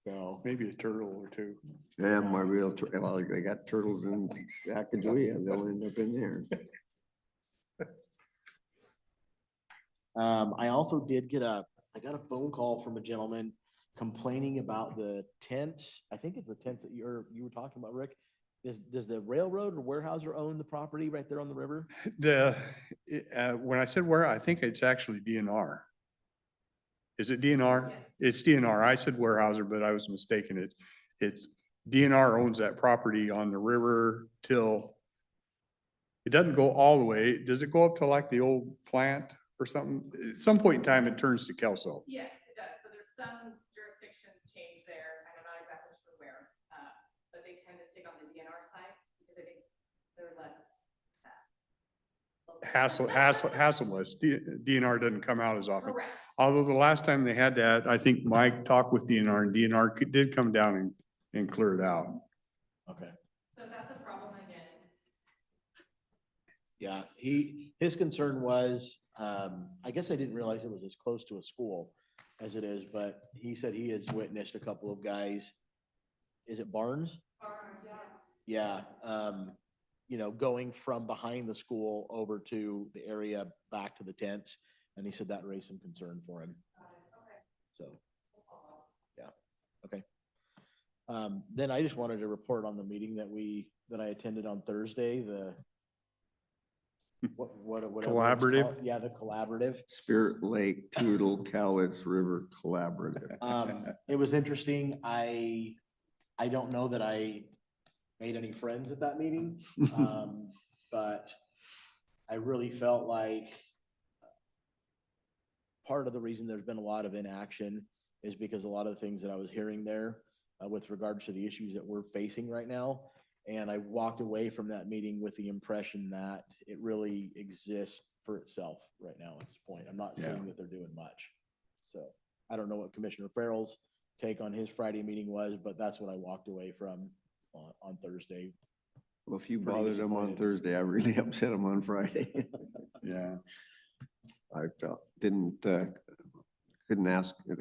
So, Maybe a turtle or two. Yeah, my real, well, they got turtles in Sacagawea, they'll end up in there. I also did I got a phone call from a gentleman complaining about the tent. I think it's the tent that you were talking about, Rick. Does the railroad or Weyerhaeuser own the property right there on the river? When I said where, I think it's actually DNR. Is it DNR? It's DNR. I said Weyerhaeuser, but I was mistaken. It's DNR owns that property on the river till, it doesn't go all the way. Does it go up to like the old plant or something? At some point in time, it turns to Kelso. Yes, it does. So there's some jurisdiction change there. I'm not exactly sure where, but they tend to stick on the DNR side because I think they're less. Hassleless. DNR doesn't come out as often. Correct. Although the last time they had that, I think Mike talked with DNR and DNR did come down and clear it out. Okay. So if that's a problem again. Yeah, his concern was, I guess I didn't realize it was as close to a school as it is, but he said he has witnessed a couple of guys. Is it Barnes? Yeah, going from behind the school over to the area back to the tents. And he said that raised some concern for him. So, yeah, okay. Then I just wanted to report on the meeting that I attended on Thursday, whatever it's Collaborative? called. Yeah, the collaborative. Spirit Lake Toodle Cowlitz River Collaborative. It was interesting. I don't know that I made any friends at that meeting. But I really felt like part of the reason there's been a lot of inaction is because a lot of the things that I was hearing there with regards to the issues that we're facing right now. And I walked away from that meeting with the impression that it really exists for itself right now at this point. I'm not saying that they're doing much. So I don't know what Commissioner Farrell's take on his Friday meeting was, but that's what I walked away from on Thursday. Well, if you Pretty bothered them on disappointed. Thursday, I really upset them on Friday. Yeah. I felt, they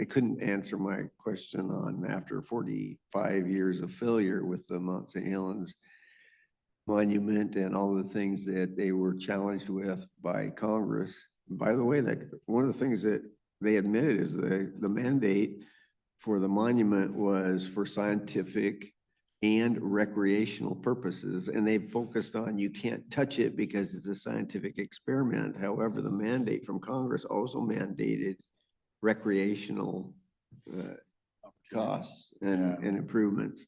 couldn't answer my question on after 45 years of failure with the Mount St. Helens monument and all the things that they were challenged with by Congress. By the way, that one of the things that they admitted is the mandate for the monument was for scientific and recreational purposes. And they focused on you can't touch it because it's a scientific experiment. However, the mandate from Congress also mandated recreational costs and improvements.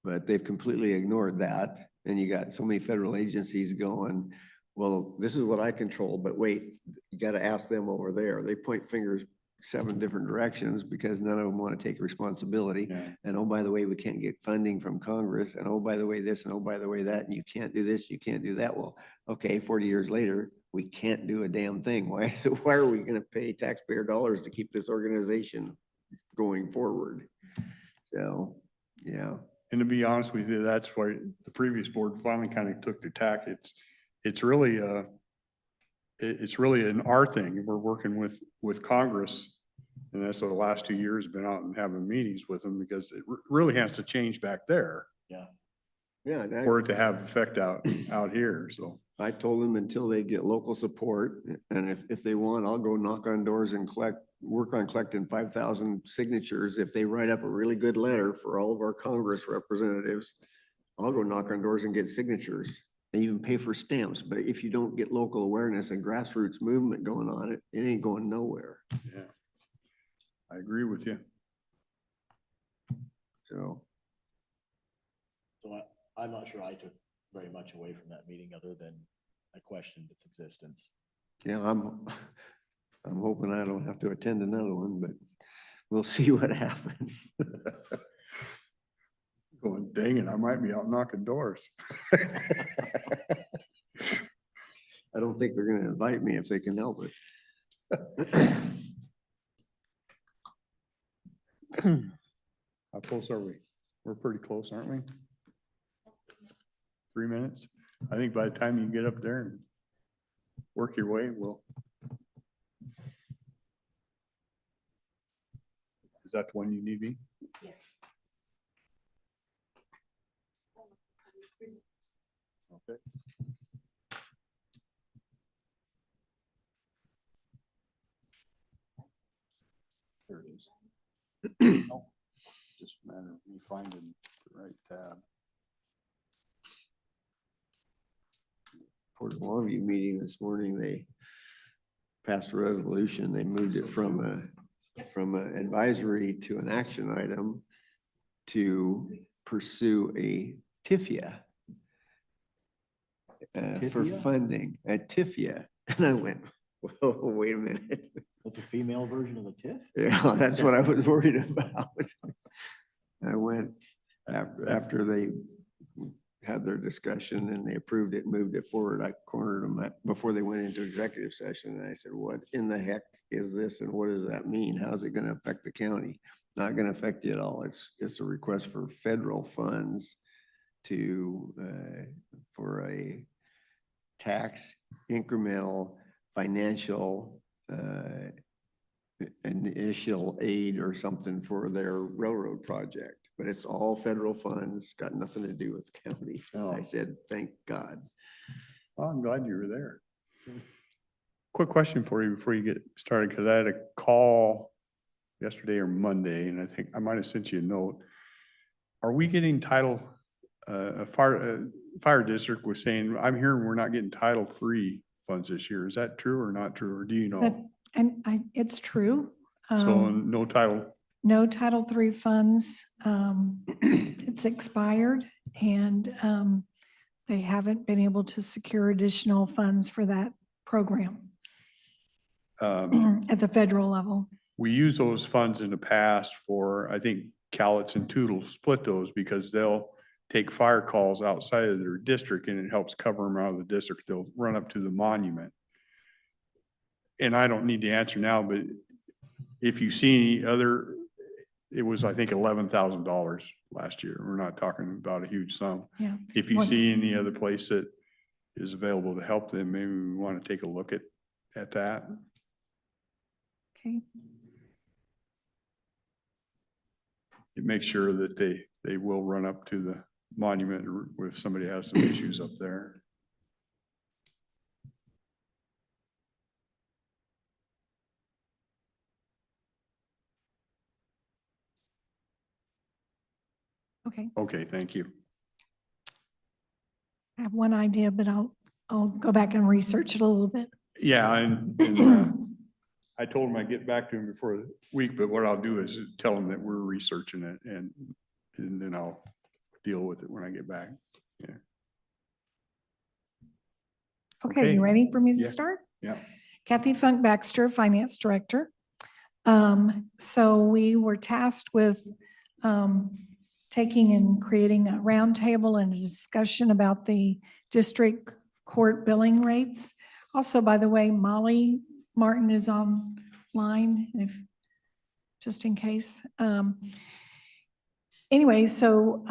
But they've completely ignored that. And you got so many federal agencies going, well, this is what I control, but wait, you got to ask them over there. They point fingers 7 different directions because none of them want to take responsibility. Yeah. And oh, by the way, we can't get funding from Congress. And oh, by the way, this, and oh, by the way, that, and you can't do this, you can't do that. Well, okay, 40 years later, we can't do a damn thing. Why are we going to pay taxpayer dollars to keep this organization going forward? So, yeah. And to be honest with you, that's why the previous board finally kind of took the tack. It's really an our thing. We're working with Congress. And that's what the last 2 years been out and having meetings with them because it really has to change back there. Yeah. Yeah. For it to have effect out here. So I told them until they get local support, and if they want, I'll go knock on doors and work on collecting 5,000 signatures. If they write up a really good letter for all of our Congress representatives, I'll go knock on doors and get signatures. They even pay for stamps. But if you don't get local awareness and grassroots movement going on it, it ain't going nowhere. yeah, I agree with you. So. So I'm not sure I took very much away from that meeting other than I questioned its existence. Yeah, I'm hoping I don't have to attend another one, but we'll see what happens. Going, dang it, I might be out knocking doors. I don't think they're gonna invite me if they can help it. How close are we? We're pretty close, aren't we? 3 minutes. I think by the time you get up there and work your way, is that the one you need me? Yes. Okay. There it is. Oh, just a matter of me finding the right tab. Port Longview meeting this morning, they passed a resolution. They moved it from an advisory to an action item to pursue a TIFIA for TIFIA? funding, a TIFIA. And I went, whoa, wait a minute. Like the female version of the TIF? Yeah, that's what I was worried about. I went after they had their discussion and they approved it, moved it forward. I cornered them before they went into executive session. And I said, what in the heck is this? And what does that mean? How's it going to affect the county? Not going to affect you at all. It's a request for federal funds for a tax incremental financial initial aid or something for their railroad project. But it's all federal funds, got nothing to do with county. Oh. I said, thank God. Well, I'm glad you were there. Quick question for you before you get started, because I had a call yesterday or Monday, and I think I might have sent you a note. Are we getting title, fire district was saying, I'm hearing we're not getting Title III funds this year. Is that true or not true, or do you know? And it's true. So no title. No Title III funds. It's expired and they haven't been able to secure additional funds for that program. at the federal level. We use those funds in the past for, I think Cowlitz and Tootle split those because they'll take fire calls outside of their district and it helps cover them out of the district. They'll run up to the monument. And I don't need the answer now, but if you see any other, it was, I think, $11,000 last year. We're not talking about a huge sum. Yeah. If you Well- see any other place that is available to help them, maybe we want to take a look at that. Okay. It makes sure that they will run up to the monument if somebody has some issues up there. Okay. Okay, thank you. I have one idea, but I'll go back and research it a little bit. Yeah, and I told him I'd get back to him before the week, but what I'll do is tell him that we're researching it and then I'll deal with it when I get back. Yeah. Okay, Okay. you ready for me to Yeah. start? Yeah. Kathy Funk Baxter, Finance Director. So we were tasked with taking and creating a roundtable and a discussion about the district court billing rates. Also, by the way, Molly Martin is online, if, just in case. Anyway, so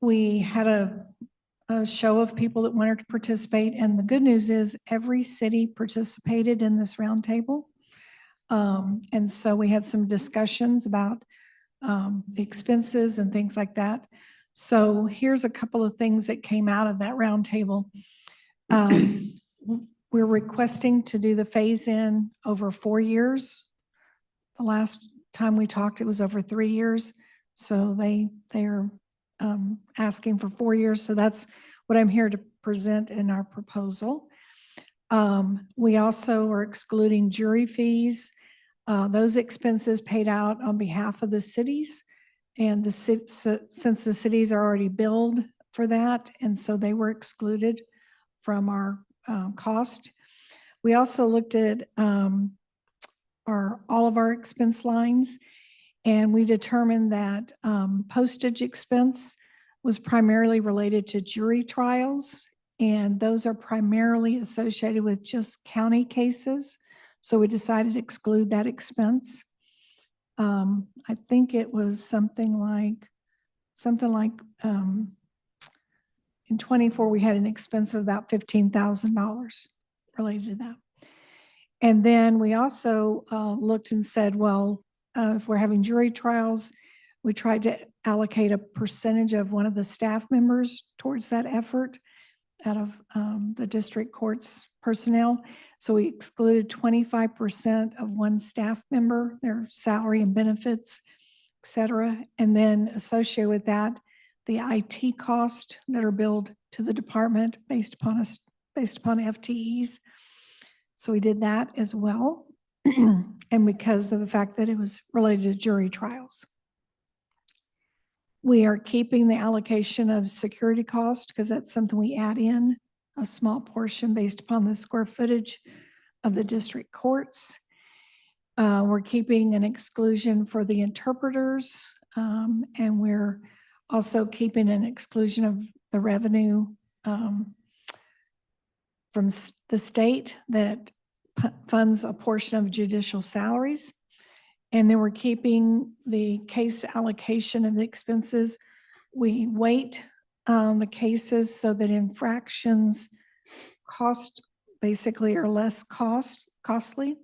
we had a show of people that wanted to participate, and the good news is every city participated in this roundtable. And so we had some discussions about the expenses and things like that. So here's a couple of things that came out of that roundtable. We're requesting to do the phase-in over 4 years. The last time we talked, it was over 3 years. So they're asking for 4 years. So that's what I'm here to present in our proposal. We also are excluding jury fees. Those expenses paid out on behalf of the cities, and since the cities are already billed for that, and so they were excluded from our cost. We also looked at all of our expense lines, and we determined that postage expense was primarily related to jury trials, and those are primarily associated with just county cases. So we decided to exclude that expense. I think it was something like in 24, we had an expense of about $15,000 related to that. And then we also looked and said, well, if we're having jury trials, we tried to allocate a percentage of one of the staff members towards that effort out of the district court's personnel. So we excluded 25% of one staff member, their salary and benefits, et cetera. And then associated with that, the IT costs that are billed to the department based upon FTEs. So we did that as well. And because of the fact that it was related to jury trials. We are keeping the allocation of security cost because that's something we add in, a small portion based upon the square footage of the district courts. We're keeping an exclusion for the interpreters, and we're also keeping an exclusion of the revenue from the state that funds a portion of judicial salaries. And then we're keeping the case allocation of the expenses. We weight the cases so that infractions cost basically are less costly.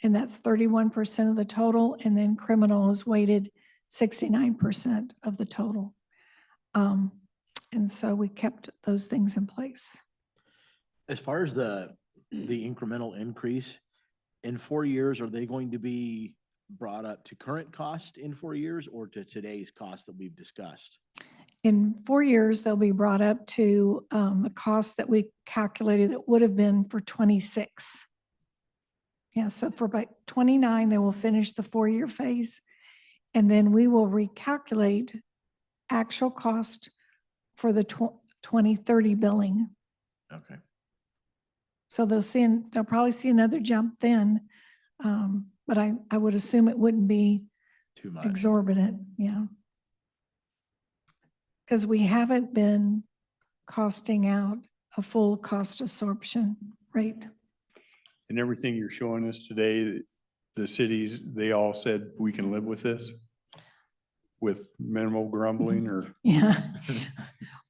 And that's 31% of the total. And then criminal is weighted 69% of the total. And so we kept those things in place. As far as the incremental increase, in 4 years, are they going to be brought up to current cost in 4 years or to today's cost that we've discussed? In 4 years, they'll be brought up to the cost that we calculated that would have been for 26. Yeah, so for about 29, they will finish the 4-year phase. And then we will recalculate actual cost for the 2030 billing. Okay. So they'll probably see another jump then. But I would assume it wouldn't be Too much. exorbitant, yeah. Because we haven't been costing out a full cost absorption rate. And everything you're showing us today, the cities, they all said we can live with this? With minimal grumbling or? Yeah.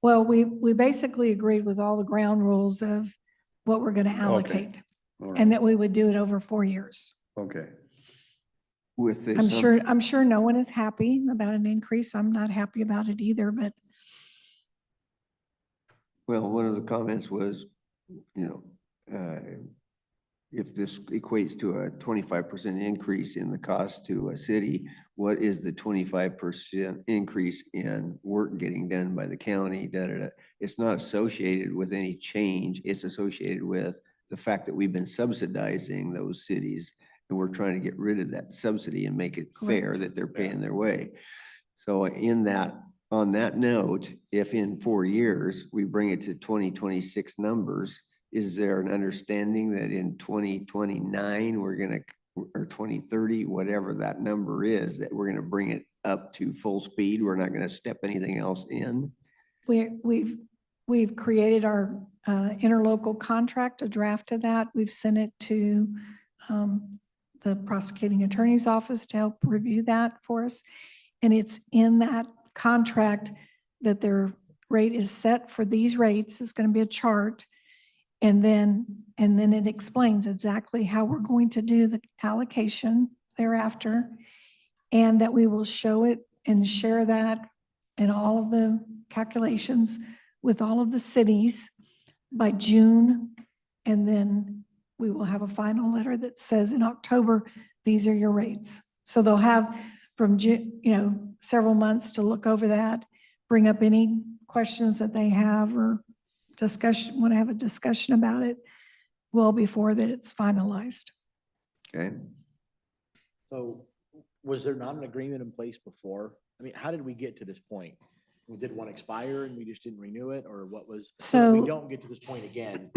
Well, we basically agreed with all the ground rules of what we're going to allocate All and right, that we would do it over 4 years. okay. With this. I'm sure no one is happy about an increase. I'm not happy about it either, but Well, one of the comments was, if this equates to a 25% increase in the cost to a city, what is the 25% increase in work getting done by the county? Da, da, da. It's not associated with any change. It's associated with the fact that we've been subsidizing those cities, and we're trying to get rid of that subsidy and make it fair Correct. that they're paying their way. So on that note, if in 4 years we bring it to 2026 numbers, is there an understanding that in 2029, we're gonna, or 2030, whatever that number is, that we're gonna bring it up to full speed? We're not gonna step anything else in? we've created our interlocal contract, a draft of that. We've sent it to the prosecuting attorney's office to help review that for us. And it's in that contract that their rate is set for these rates. It's going to be a chart. And then it explains exactly how we're going to do the allocation thereafter, and that we will show it and share that and all of the calculations with all of the cities by June. And then we will have a final letter that says in October, these are your rates. So they'll have from June, several months to look over that, bring up any questions that they have or want to have a discussion about it well before that it's finalized. Okay. So was there not an agreement in place before? I mean, how did we get to this point? Did one expire and we just didn't renew it, or what was, so that we don't get to this point again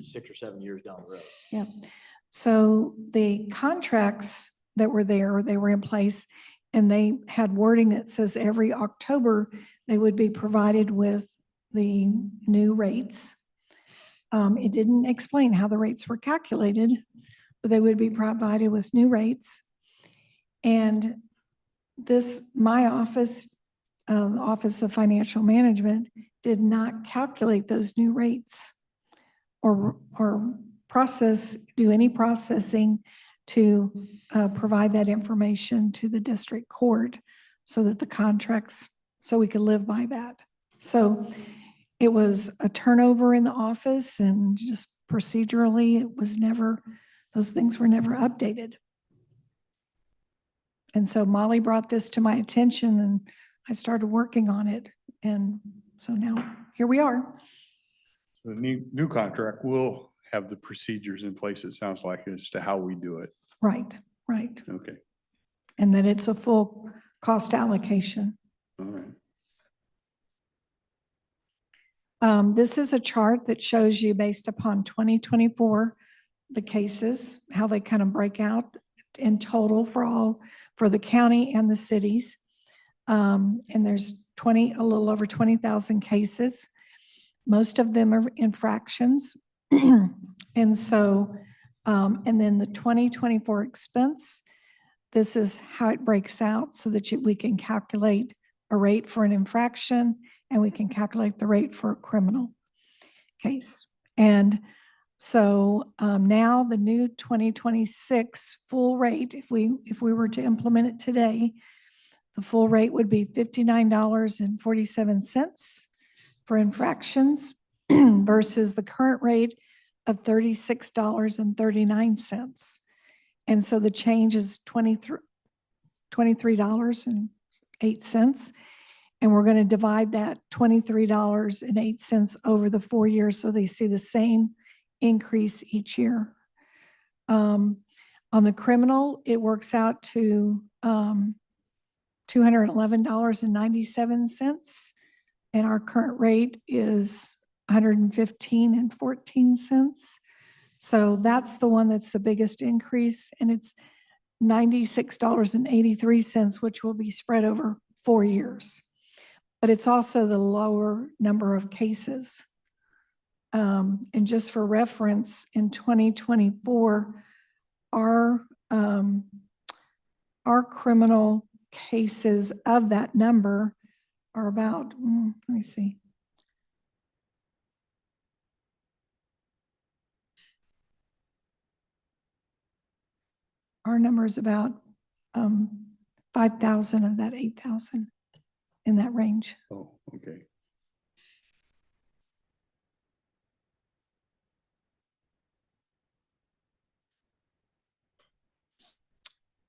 6 or 7 years down the road? Yeah. So the contracts that were there, they were in place, and they had wording that says every October they would be provided with the new rates. It didn't explain how the rates were calculated, but they would be provided with new rates. And my office, the Office of Financial Management, did not calculate those new rates or do any processing to provide that information to the district court so that the contracts, so we could live by that. So it was a turnover in the office, and just procedurally, those things were never updated. And so Molly brought this to my attention, and I started working on it. And so now here we are. So the new contract will have the procedures in place, it sounds like, as to how we do it. Right. Okay, And that it's a full cost allocation. all right. This is a chart that shows you based upon 2024, the cases, how they kind of break out in total for the county and the cities. And there's a little over 20,000 cases. Most of them are infractions. And so, and then the 2024 expense, this is how it breaks out so that we can calculate a rate for an infraction, and we can calculate the rate for a criminal case. And so now the new 2026 full rate, if we were to implement it today, the full rate would be $59.47 for infractions versus the current rate of $36.39. And so the change is $23.08. And we're going to divide that $23.08 over the 4 years so they see the same increase each year. On the criminal, it works out to $211.97. And our current rate is $115.14. So that's the one that's the biggest increase, and it's $96.83, which will be spread over 4 years. But it's also the lower number of cases. And just for reference, in 2024, our criminal cases of that number are about, let me see. Our number is about 5,000 of that 8,000, in that range. Oh, okay.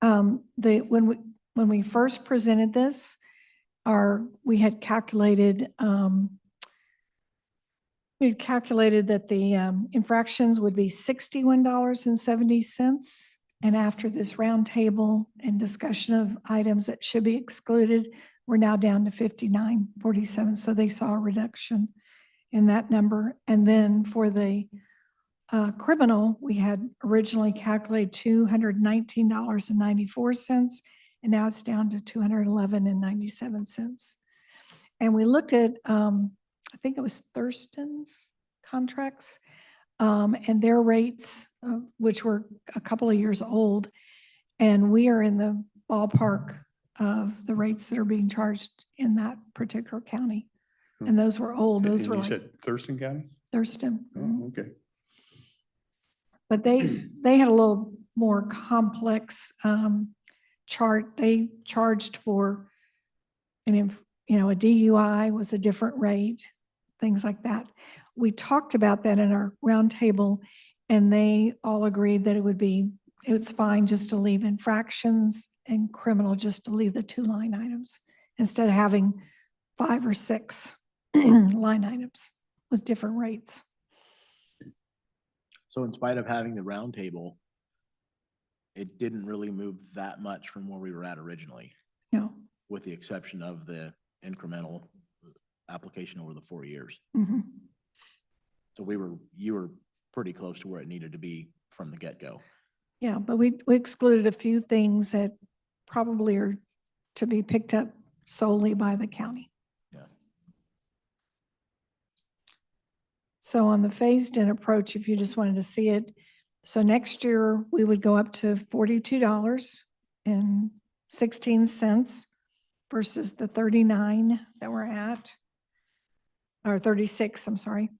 When we first presented this, we had calculated that the infractions would be $61.70. And after this roundtable and discussion of items that should be excluded, we're now down to $59.47. So they saw a reduction in that number. And then for the criminal, we had originally calculated $219.94, and now it's down to $211.97. And we looked at, I think it was Thurston's contracts, and their rates, which were a couple of years old, and we are in the ballpark of the rates that are being charged in that particular county. And those were old. Those And were you like said Thurston County? Thurston. Oh, okay. But they had a little more complex chart. They charged for a DUI was a different rate, things like that. We talked about that in our roundtable, and they all agreed that it was fine just to leave infractions and criminal, just to leave the 2 line items instead of having 5 or 6 line items with different rates. So in spite of having the roundtable, it didn't really move that much from where we were at originally, No. with the exception of the incremental application over the 4 years. Mhm. So you were pretty close to where it needed to be from the get-go. Yeah, but we excluded a few things that probably are to be picked up solely by the county. Yeah. So on the phased-in approach, if you just wanted to see it, so next year we would go up to $42.16 versus the 39 that we're at, or 36, I'm sorry.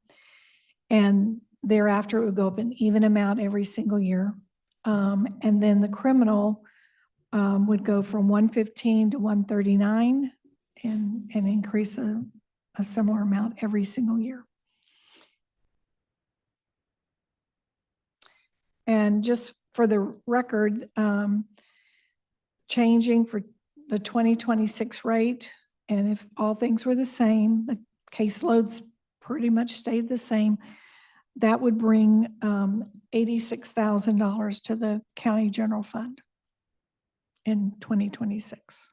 And thereafter, it would go up an even amount every single year. And then the criminal would go from 115 to 139 and increase a similar amount every single year. And just for the record, changing for the 2026 rate, and if all things were the same, the caseloads pretty much stayed the same, that would bring $86,000 to the county general fund in 2026.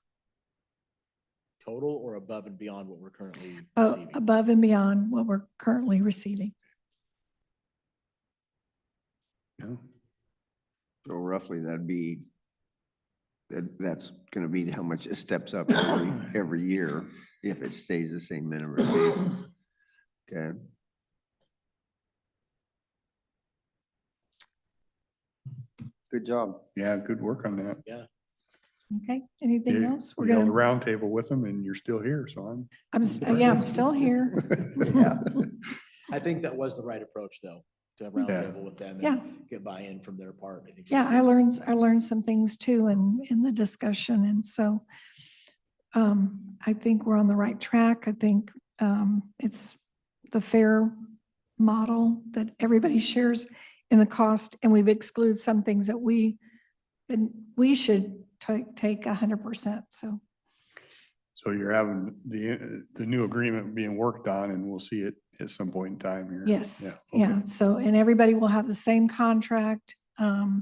Total or above and beyond what we're currently Oh, receiving? above and beyond what we're currently receiving. Yeah. So roughly that's gonna be how much it steps up every year if it stays the same number of cases. Okay. Good job. Yeah, good work on that. Yeah. Okay, anything You else? We're you held a gonna, round table with them and you're still here, so I'm still here. Yeah. I think that was the right approach, though, to have a Yeah. roundtable with them Yeah. and get buy-in from their part. I think. Yeah, I learned some things too in the discussion, and so I think we're on the right track. I think it's the fair model that everybody shares in the cost, and we've excluded some things that we should take 100%. So So you're having the new agreement being worked on and we'll see it at some point in time here. yes, Yeah, yeah. okay. So, and everybody will have the same contract. So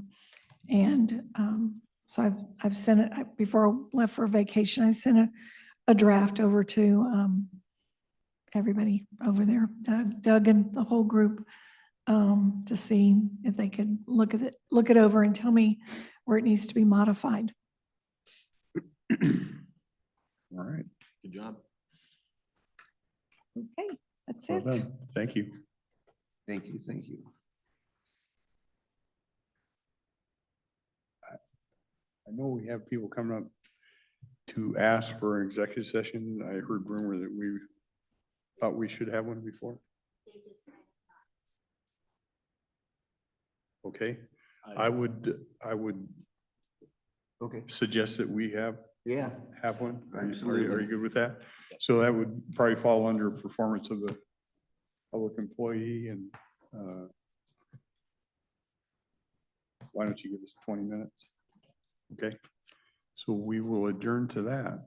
I've sent it, before I left for vacation, I sent a draft over to everybody over there, Doug and the whole group. to see if they could look it over and tell me where it needs to be modified. All right. Good job. Okay, that's Well it. done. Thank you. Thank you, thank you. I know we have people coming up to ask for an executive session. I heard rumor that we thought we should have one before. Okay, I would Okay. suggest that we have Yeah. one. Are you Absolutely. good with that? So that would probably fall under performance of the public employee and why don't you give us 20 minutes? Okay, so we will adjourn to that.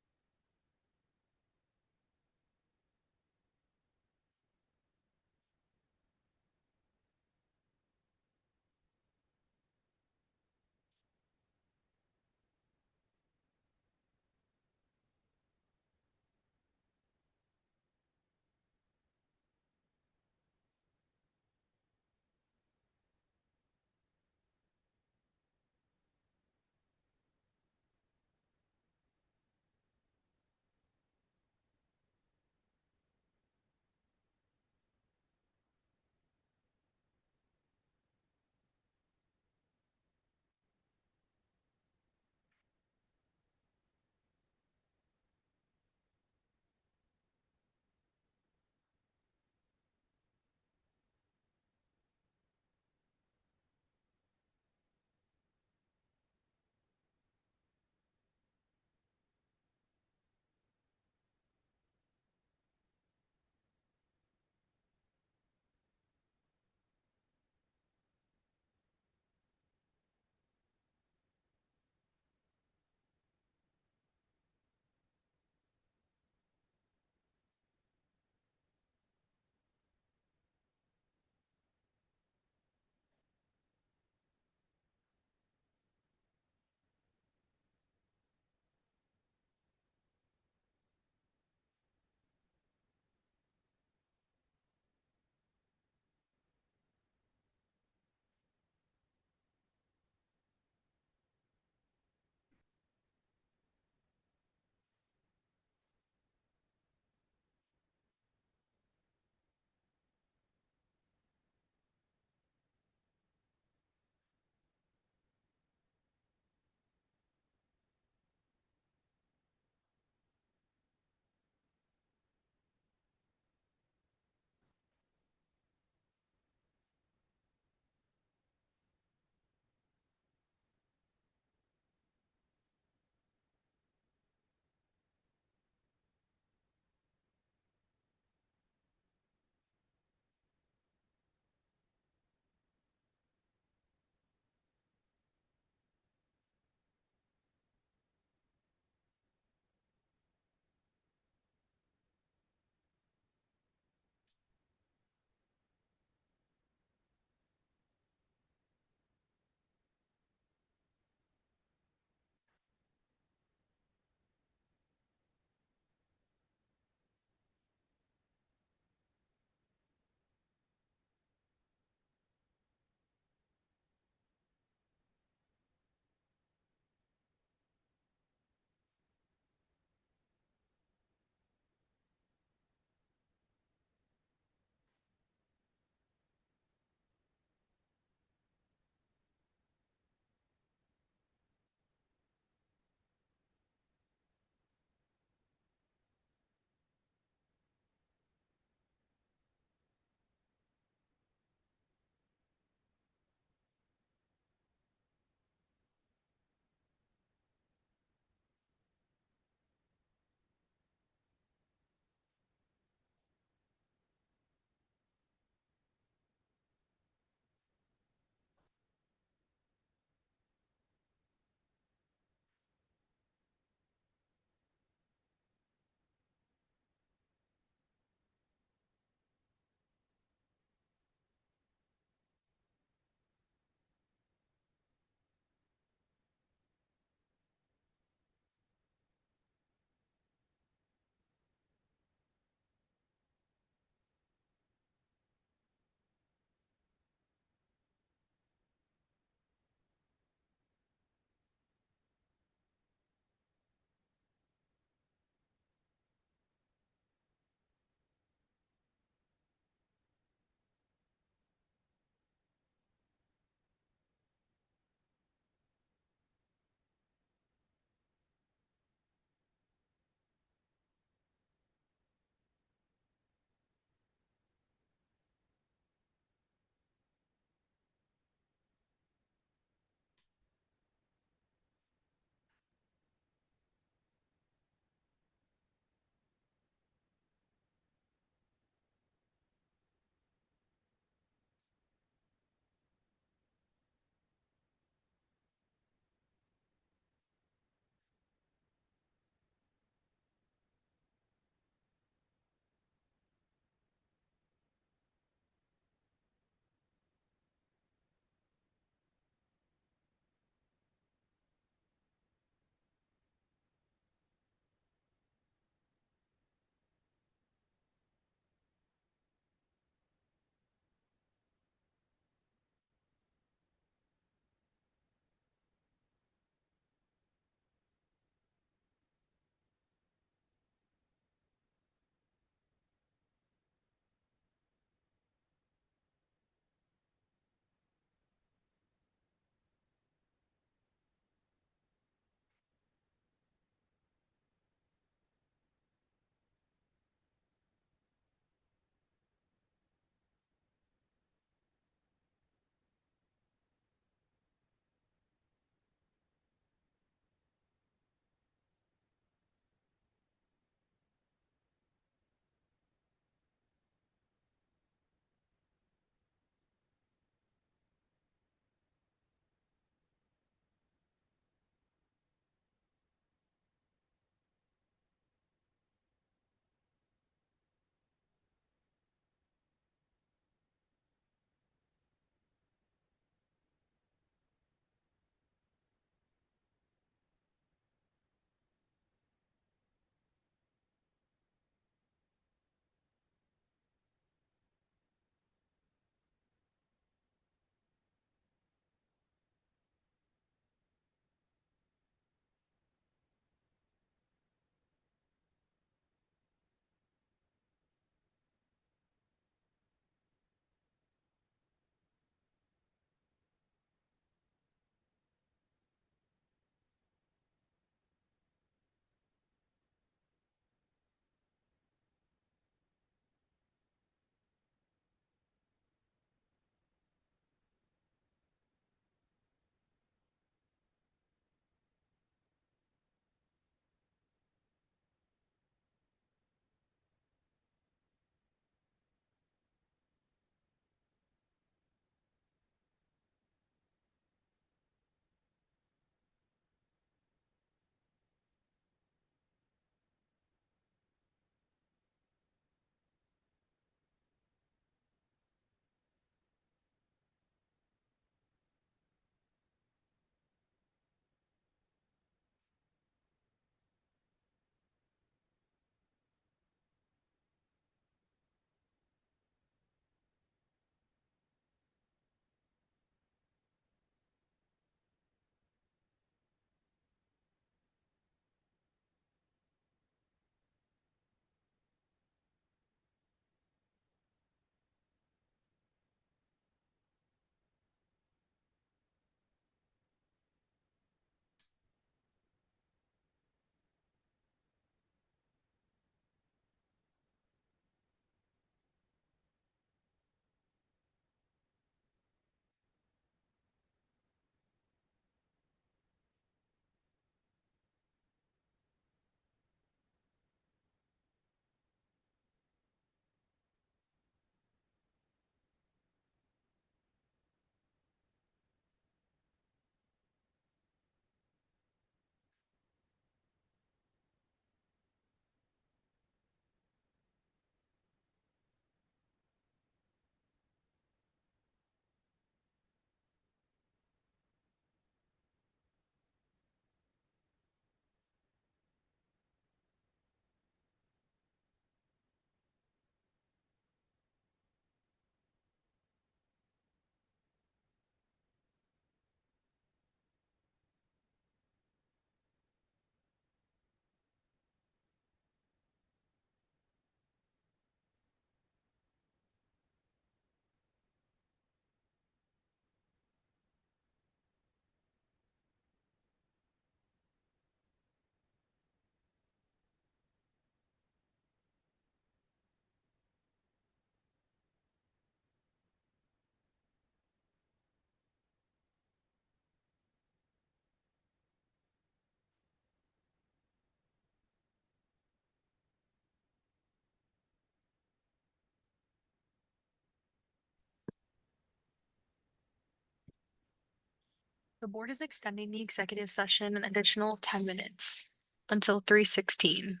The board is extending the executive session an additional 10 minutes until 3:16.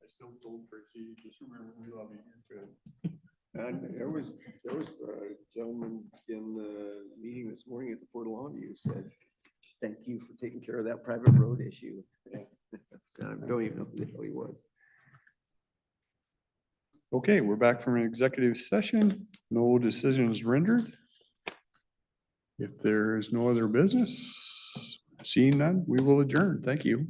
I still told Tracy, just remember, we love you. And there was a gentleman in the meeting this morning at the Port of Longview said, thank you for taking care of that private road issue. I don't even know who the hell he was. Okay, we're back from an executive session. No decisions rendered. If there is no other business, seeing none, we will adjourn. Thank you.